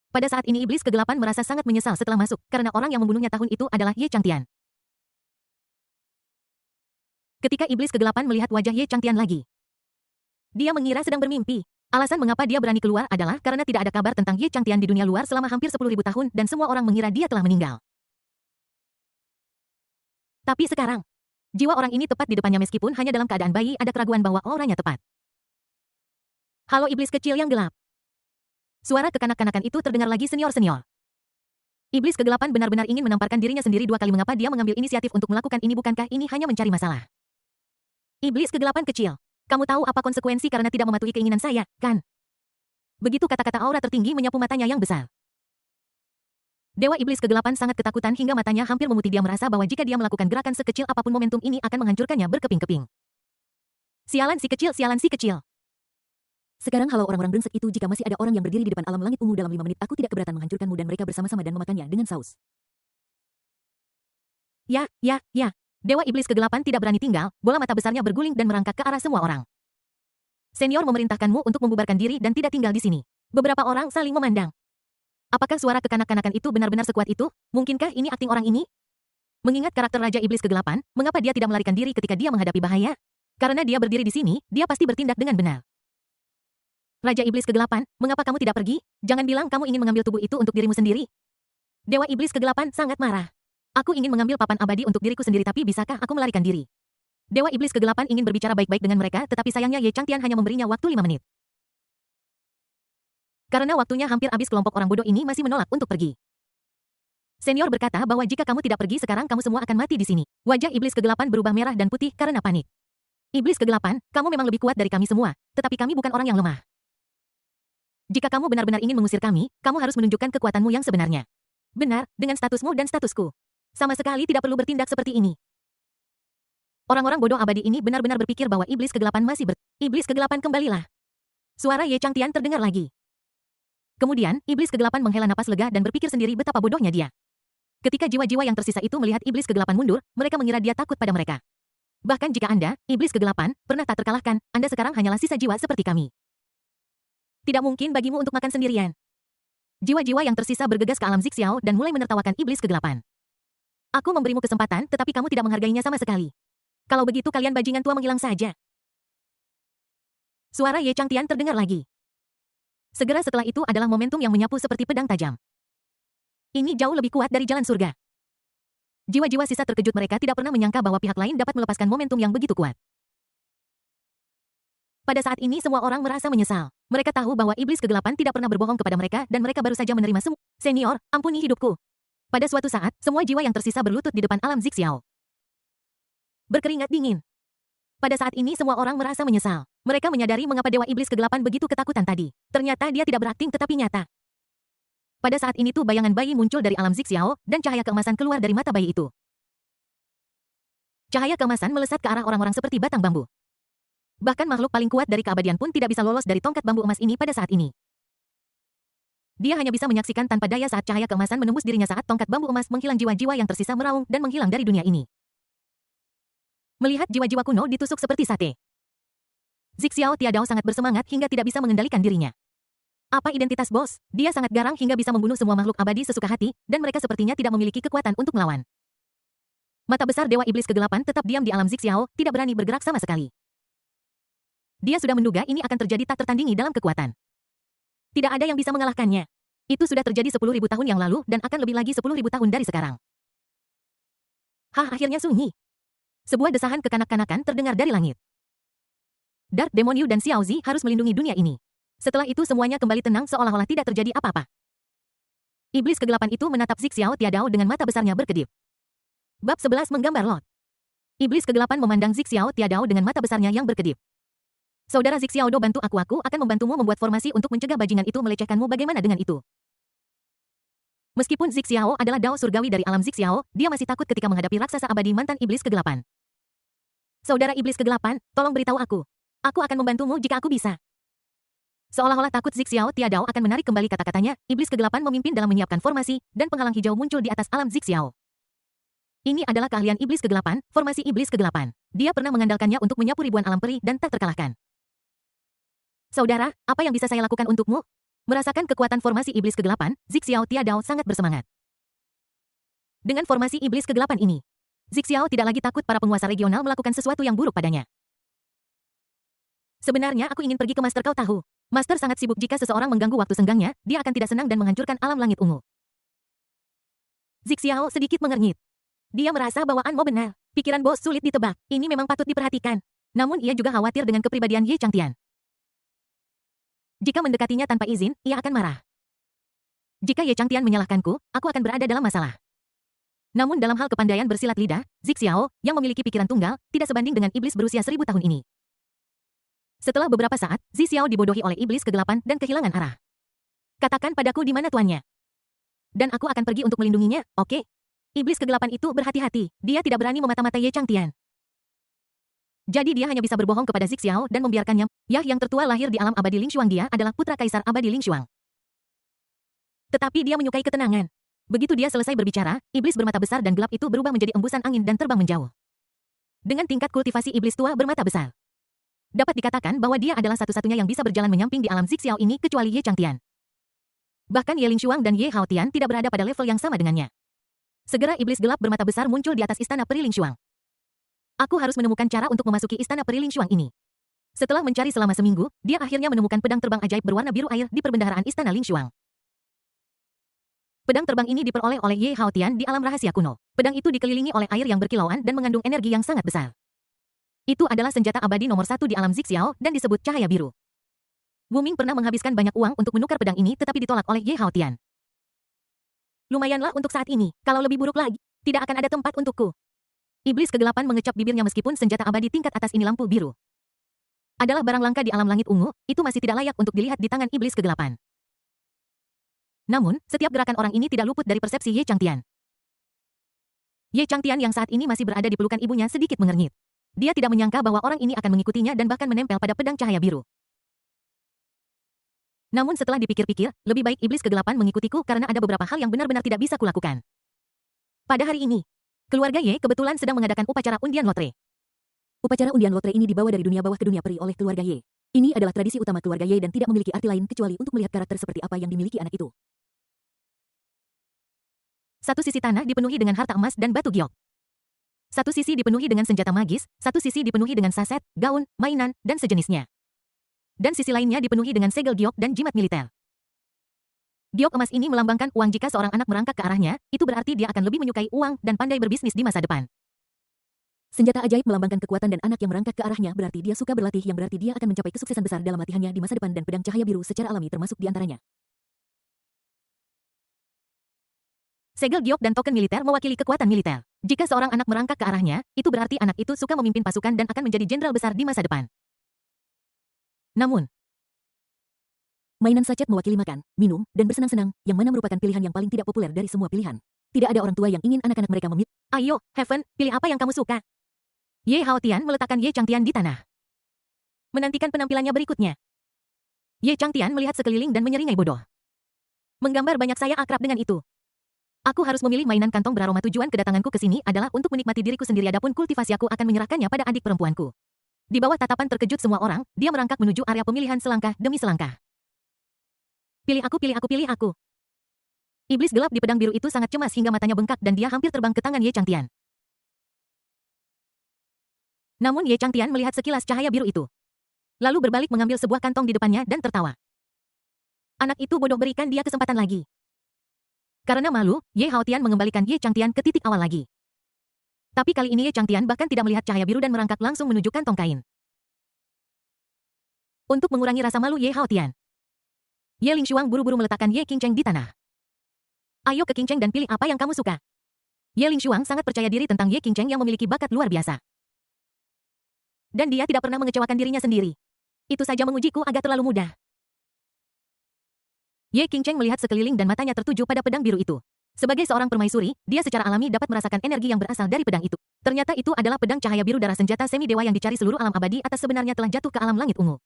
Pada saat ini Iblis Kegelapan merasa sangat menyesal setelah masuk, karena orang yang membunuhnya tahun itu adalah Ye Changtian. Ketika Iblis Kegelapan melihat wajah Ye Changtian lagi, dia mengira sedang bermimpi. Alasan mengapa dia berani keluar adalah karena tidak ada kabar tentang Ye Changtian di dunia luar selama hampir 10.000 tahun dan semua orang mengira dia telah meninggal. Tapi sekarang, jiwa orang ini tepat di depannya meskipun hanya dalam keadaan bayi, ada keraguan bahwa auranya tepat. Halo iblis kecil yang gelap. Suara kekanak-kanakan itu terdengar lagi senior-senior. Iblis kegelapan benar-benar ingin menamparkan dirinya sendiri 2 kali. Mengapa dia mengambil inisiatif untuk melakukan ini? Bukankah ini hanya mencari masalah? Iblis kegelapan kecil. Kamu tahu apa konsekuensi karena tidak mematuhi keinginan saya, kan? Begitu kata-kata aura tertinggi menyapu matanya yang besar. Dewa Iblis Kegelapan sangat ketakutan hingga matanya hampir memutih. Dia merasa bahwa jika dia melakukan gerakan sekecil apapun momentum ini akan menghancurkannya berkeping-keping. Sialan si kecil, sialan si kecil. Sekarang halau orang-orang brengsek itu, jika masih ada orang yang berdiri di depan alam langit ungu dalam 5 menit, aku tidak keberatan menghancurkanmu dan mereka bersama-sama dan memakannya dengan saus. Ya. Dewa Iblis Kegelapan tidak berani tinggal, bola mata besarnya berguling dan merangkak ke arah semua orang. Senior memerintahkanmu untuk membubarkan diri dan tidak tinggal di sini. Beberapa orang saling memandang. Apakah suara kekanak-kanakan itu benar-benar sekuat itu? Mungkinkah ini akting orang ini? Mengingat karakter Raja Iblis Kegelapan, mengapa dia tidak melarikan diri ketika dia menghadapi bahaya? Karena dia berdiri di sini, dia pasti bertindak dengan benar. Raja Iblis Kegelapan, mengapa kamu tidak pergi? Jangan bilang kamu ingin mengambil tubuh itu untuk dirimu sendiri. Dewa Iblis Kegelapan sangat marah. Aku ingin mengambil papan abadi untuk diriku sendiri, tapi bisakah aku melarikan diri? Dewa Iblis Kegelapan ingin berbicara baik-baik dengan mereka, tetapi sayangnya Ye Changtian hanya memberinya waktu 5 menit. Karena waktunya hampir habis, kelompok orang bodoh ini masih menolak untuk pergi. Senior berkata bahwa jika kamu tidak pergi sekarang, kamu semua akan mati di sini. Wajah Iblis Kegelapan berubah merah dan putih karena panik. Iblis Kegelapan, kamu memang lebih kuat dari kami semua, tetapi kami bukan orang yang lemah. Jika kamu benar-benar ingin mengusir kami, kamu harus menunjukkan kekuatanmu yang sebenarnya. Benar, dengan statusmu dan statusku. Sama sekali tidak perlu bertindak seperti ini. Orang-orang bodoh abadi ini benar-benar berpikir bahwa Iblis Kegelapan masih Iblis Kegelapan, kembalilah. Suara Ye Changtian terdengar lagi. Kemudian, Iblis Kegelapan menghela napas lega dan berpikir sendiri betapa bodohnya dia. Ketika jiwa-jiwa yang tersisa itu melihat Iblis Kegelapan mundur, mereka mengira dia takut pada mereka. Bahkan jika Anda, Iblis Kegelapan, pernah tak terkalahkan, Anda sekarang hanyalah sisa jiwa seperti kami. Tidak mungkin bagimu untuk makan sendirian. Jiwa-jiwa yang tersisa bergegas ke alam Zixiao dan mulai menertawakan Iblis Kegelapan. Aku memberimu kesempatan, tetapi kamu tidak menghargainya sama sekali. Kalau begitu kalian bajingan tua menghilang saja. Suara Ye Changtian terdengar lagi. Segera setelah itu adalah momentum yang menyapu seperti pedang tajam. Ini jauh lebih kuat dari jalan surga. Jiwa-jiwa sisa terkejut, mereka tidak pernah menyangka bahwa pihak lain dapat melepaskan momentum yang begitu kuat. Pada saat ini semua orang merasa menyesal. Mereka tahu bahwa Iblis Kegelapan tidak pernah berbohong kepada mereka dan mereka baru saja menerima semua. Senior, ampuni hidupku. Pada suatu saat, semua jiwa yang tersisa berlutut di depan alam Zixiao. Berkeringat dingin. Pada saat ini semua orang merasa menyesal. Mereka menyadari mengapa Dewa Iblis Kegelapan begitu ketakutan tadi. Ternyata dia tidak berakting tetapi nyata. Pada saat ini tuh bayangan bayi muncul dari alam Zixiao dan cahaya keemasan keluar dari mata bayi itu. Cahaya keemasan melesat ke arah orang-orang seperti batang bambu. Bahkan makhluk paling kuat dari keabadian pun tidak bisa lolos dari tongkat bambu emas ini pada saat ini. Dia hanya bisa menyaksikan tanpa daya saat cahaya keemasan menembus dirinya saat tongkat bambu emas menghilang, jiwa-jiwa yang tersisa meraung dan menghilang dari dunia ini. Melihat jiwa-jiwa kuno ditusuk seperti sate. Zixiao Tiadao sangat bersemangat hingga tidak bisa mengendalikan dirinya. Apa identitas bos? Dia sangat garang hingga bisa membunuh semua makhluk abadi sesuka hati, dan mereka sepertinya tidak memiliki kekuatan untuk melawan. Mata besar Dewa Iblis Kegelapan tetap diam di alam Zixiao, tidak berani bergerak sama sekali. Dia sudah menduga ini akan terjadi, tak tertandingi dalam kekuatan. Tidak ada yang bisa mengalahkannya. Itu sudah terjadi 10.000 tahun yang lalu dan akan lebih lagi 10.000 tahun dari sekarang. Akhirnya sunyi. Sebuah desahan kekanak-kanakan terdengar dari langit. Dark Demon Yu dan Xiao Zi harus melindungi dunia ini. Setelah itu semuanya kembali tenang seolah-olah tidak terjadi apa-apa. Iblis Kegelapan itu menatap Zixiao Tiadao dengan mata besarnya berkedip. Bab 11 menggambar Lot. Iblis Kegelapan memandang Zixiao Tiadao dengan mata besarnya yang berkedip. Saudara Zixiao Do, bantu aku akan membantumu membuat formasi untuk mencegah bajingan itu melecehkanmu. Bagaimana dengan itu? Meskipun Zixiao adalah Dao surgawi dari alam Zixiao, dia masih takut ketika menghadapi raksasa abadi mantan Iblis Kegelapan. Saudara Iblis Kegelapan, tolong beritahu aku. Aku akan membantumu jika aku bisa. Seolah-olah takut Zixiao Tiadao akan menarik kembali kata-katanya, Iblis Kegelapan memimpin dalam menyiapkan formasi, dan penghalang hijau muncul di atas alam Zixiao. Ini adalah keahlian Iblis Kegelapan, formasi Iblis Kegelapan. Dia pernah mengandalkannya untuk menyapu ribuan alam peri dan tak terkalahkan. Saudara, apa yang bisa saya lakukan untukmu? Merasakan kekuatan formasi Iblis Kegelapan, Zixiao Tiadao sangat bersemangat. Dengan formasi Iblis Kegelapan ini, Zixiao tidak lagi takut para penguasa regional melakukan sesuatu yang buruk padanya. Sebenarnya aku ingin pergi ke Master, kau tahu. Master sangat sibuk, jika seseorang mengganggu waktu senggangnya, dia akan tidak senang dan menghancurkan alam langit ungu. Zixiao sedikit mengernyit. Dia merasa bahwa Anmo benar. Pikiran bos sulit ditebak. Ini memang patut diperhatikan. Namun ia juga khawatir dengan kepribadian Ye Changtian. Jika mendekatinya tanpa izin, ia akan marah. Jika Ye Changtian menyalahkanku, aku akan berada dalam masalah. Namun dalam hal kepandaian bersilat lidah, Zixiao, yang memiliki pikiran tunggal, tidak sebanding dengan iblis berusia 1000 tahun ini. Setelah beberapa saat, Zixiao dibodohi oleh Iblis Kegelapan dan kehilangan arah. Katakan padaku di mana tuannya. Dan aku akan pergi untuk melindunginya, oke? Iblis Kegelapan itu berhati-hati, dia tidak berani memata-matai Ye Changtian. Jadi dia hanya bisa berbohong kepada Zixiao dan membiarkannya. Yah yang tertua lahir di alam abadi Ling Xuang, dia adalah putra kaisar abadi Ling Xuang. Tetapi dia menyukai ketenangan. Begitu dia selesai berbicara, iblis bermata besar dan gelap itu berubah menjadi embusan angin dan terbang menjauh. Dengan tingkat kultivasi iblis tua bermata besar, dapat dikatakan bahwa dia adalah satu-satunya yang bisa berjalan menyamping di alam Zixiao ini kecuali Ye Changtian. Bahkan Ye Lingshuang dan Ye Haotian tidak berada pada level yang sama dengannya. Segera iblis gelap bermata besar muncul di atas istana peri Lingshuang. Aku harus menemukan cara untuk memasuki istana peri Lingshuang ini. Setelah mencari selama seminggu, dia akhirnya menemukan pedang terbang ajaib berwarna biru air di perbendaharaan istana Lingshuang. Pedang terbang ini diperoleh oleh Ye Haotian di alam rahasia kuno. Pedang itu dikelilingi oleh air yang berkilauan dan mengandung energi yang sangat besar. Itu adalah senjata abadi nomor 1 di alam Zixiao dan disebut cahaya biru. Wu Ming pernah menghabiskan banyak uang untuk menukar pedang ini tetapi ditolak oleh Ye Haotian. Lumayanlah untuk saat ini, kalau lebih buruk lagi, tidak akan ada tempat untukku. Iblis kegelapan mengecap bibirnya meskipun senjata abadi tingkat atas ini lampu biru adalah barang langka di alam langit ungu, itu masih tidak layak untuk dilihat di tangan iblis kegelapan. Namun, setiap gerakan orang ini tidak luput dari persepsi Ye Changtian. Ye Changtian yang saat ini masih berada di pelukan ibunya sedikit mengernyit. Dia tidak menyangka bahwa orang ini akan mengikutinya dan bahkan menempel pada pedang cahaya biru. Namun setelah dipikir-pikir, lebih baik iblis kegelapan mengikutiku karena ada beberapa hal yang benar-benar tidak bisa kulakukan. Pada hari ini, keluarga Ye kebetulan sedang mengadakan upacara undian lotre. Upacara undian lotre ini dibawa dari dunia bawah ke dunia peri oleh keluarga Ye. Ini adalah tradisi utama keluarga Ye dan tidak memiliki arti lain kecuali untuk melihat karakter seperti apa yang dimiliki anak itu. Satu sisi tanah dipenuhi dengan harta emas dan batu giok. Satu sisi dipenuhi dengan senjata magis, satu sisi dipenuhi dengan saset, gaun, mainan, dan sejenisnya. Dan sisi lainnya dipenuhi dengan segel giok dan jimat militer. Giok emas ini melambangkan uang. Jika seorang anak merangkak ke arahnya, itu berarti dia akan lebih menyukai uang dan pandai berbisnis di masa depan. Senjata ajaib melambangkan kekuatan dan anak yang merangkak ke arahnya berarti dia suka berlatih yang berarti dia akan mencapai kesuksesan besar dalam latihannya di masa depan dan pedang cahaya biru secara alami termasuk di antaranya. Segel giok dan token militer mewakili kekuatan militer. Jika seorang anak merangkak ke arahnya, itu berarti anak itu suka memimpin pasukan dan akan menjadi jenderal besar di masa depan. Namun, mainan sachet mewakili makan, minum, dan bersenang-senang, yang mana merupakan pilihan yang paling tidak populer dari semua pilihan. Tidak ada orang tua yang ingin anak-anak mereka memilih. Ayo, Heaven, pilih apa yang kamu suka. Ye Haotian meletakkan Ye Changtian di tanah. Menantikan penampilannya berikutnya. Ye Changtian melihat sekeliling dan menyeringai bodoh. Menggambar banyak saya akrab dengan itu. Aku harus memilih mainan kantong beraroma. Tujuan kedatanganku ke sini adalah untuk menikmati diriku sendiri, adapun kultivasi aku akan menyerahkannya pada adik perempuanku. Di bawah tatapan terkejut semua orang, dia merangkak menuju area pemilihan selangkah demi selangkah. Pilih aku, pilih aku, pilih aku. Iblis gelap di pedang biru itu sangat cemas hingga matanya bengkak dan dia hampir terbang ke tangan Ye Changtian. Namun Ye Changtian melihat sekilas cahaya biru itu. Lalu berbalik mengambil sebuah kantong di depannya dan tertawa. Anak itu bodoh, berikan dia kesempatan lagi. Karena malu, Ye Haotian mengembalikan Ye Changtian ke titik awal lagi. Tapi kali ini Ye Changtian bahkan tidak melihat cahaya biru dan merangkak langsung menuju kantong kain. Untuk mengurangi rasa malu Ye Haotian, Ye Lingshuang buru-buru meletakkan Ye Qingcheng di tanah. Ayo ke Qingcheng dan pilih apa yang kamu suka. Ye Lingshuang sangat percaya diri tentang Ye Qingcheng yang memiliki bakat luar biasa. Dan dia tidak pernah mengecewakan dirinya sendiri. Itu saja mengujiku agak terlalu mudah. Ye Qingcheng melihat sekeliling dan matanya tertuju pada pedang biru itu. Sebagai seorang permaisuri, dia secara alami dapat merasakan energi yang berasal dari pedang itu. Ternyata itu adalah pedang cahaya biru darah senjata semi dewa yang dicari seluruh alam abadi atas sebenarnya telah jatuh ke alam langit ungu.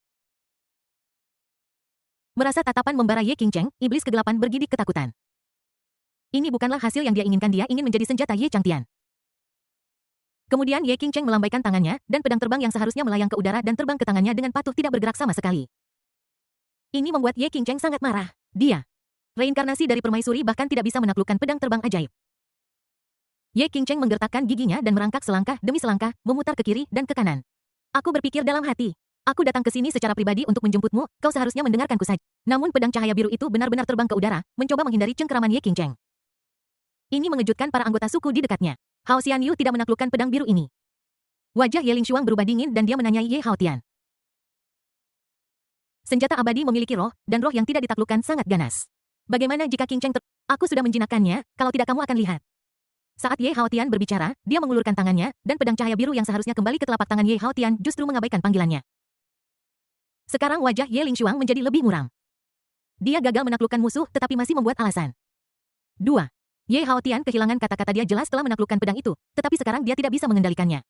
Merasa tatapan membara Ye Qingcheng, iblis kegelapan bergidik ketakutan. Ini bukanlah hasil yang dia inginkan, dia ingin menjadi senjata Ye Changtian. Kemudian Ye Qingcheng melambaikan tangannya, dan pedang terbang yang seharusnya melayang ke udara dan terbang ke tangannya dengan patuh tidak bergerak sama sekali. Ini membuat Ye Qingcheng sangat marah. Dia, reinkarnasi dari permaisuri, bahkan tidak bisa menaklukkan pedang terbang ajaib. Ye Qingcheng menggertakkan giginya dan merangkak selangkah demi selangkah, memutar ke kiri dan ke kanan. Aku berpikir dalam hati. Aku datang ke sini secara pribadi untuk menjemputmu, kau seharusnya mendengarkanku saja. Namun pedang cahaya biru itu benar-benar terbang ke udara, mencoba menghindari cengkeraman Ye Qingcheng. Ini mengejutkan para anggota suku di dekatnya. Hao Xianyu tidak menaklukkan pedang biru ini. Wajah Ye Lingshuang berubah dingin dan dia menanyai Ye Haotian. Senjata abadi memiliki roh, dan roh yang tidak ditaklukkan sangat ganas. Bagaimana jika Qingcheng Aku sudah menjinakkannya, kalau tidak kamu akan lihat. Saat Ye Haotian berbicara, dia mengulurkan tangannya, dan pedang cahaya biru yang seharusnya kembali ke telapak tangan Ye Haotian justru mengabaikan panggilannya. Sekarang wajah Ye Lingshuang menjadi lebih muram. Dia gagal menaklukkan musuh tetapi masih membuat alasan. 2. Ye Haotian kehilangan kata-kata, dia jelas telah menaklukkan pedang itu, tetapi sekarang dia tidak bisa mengendalikannya.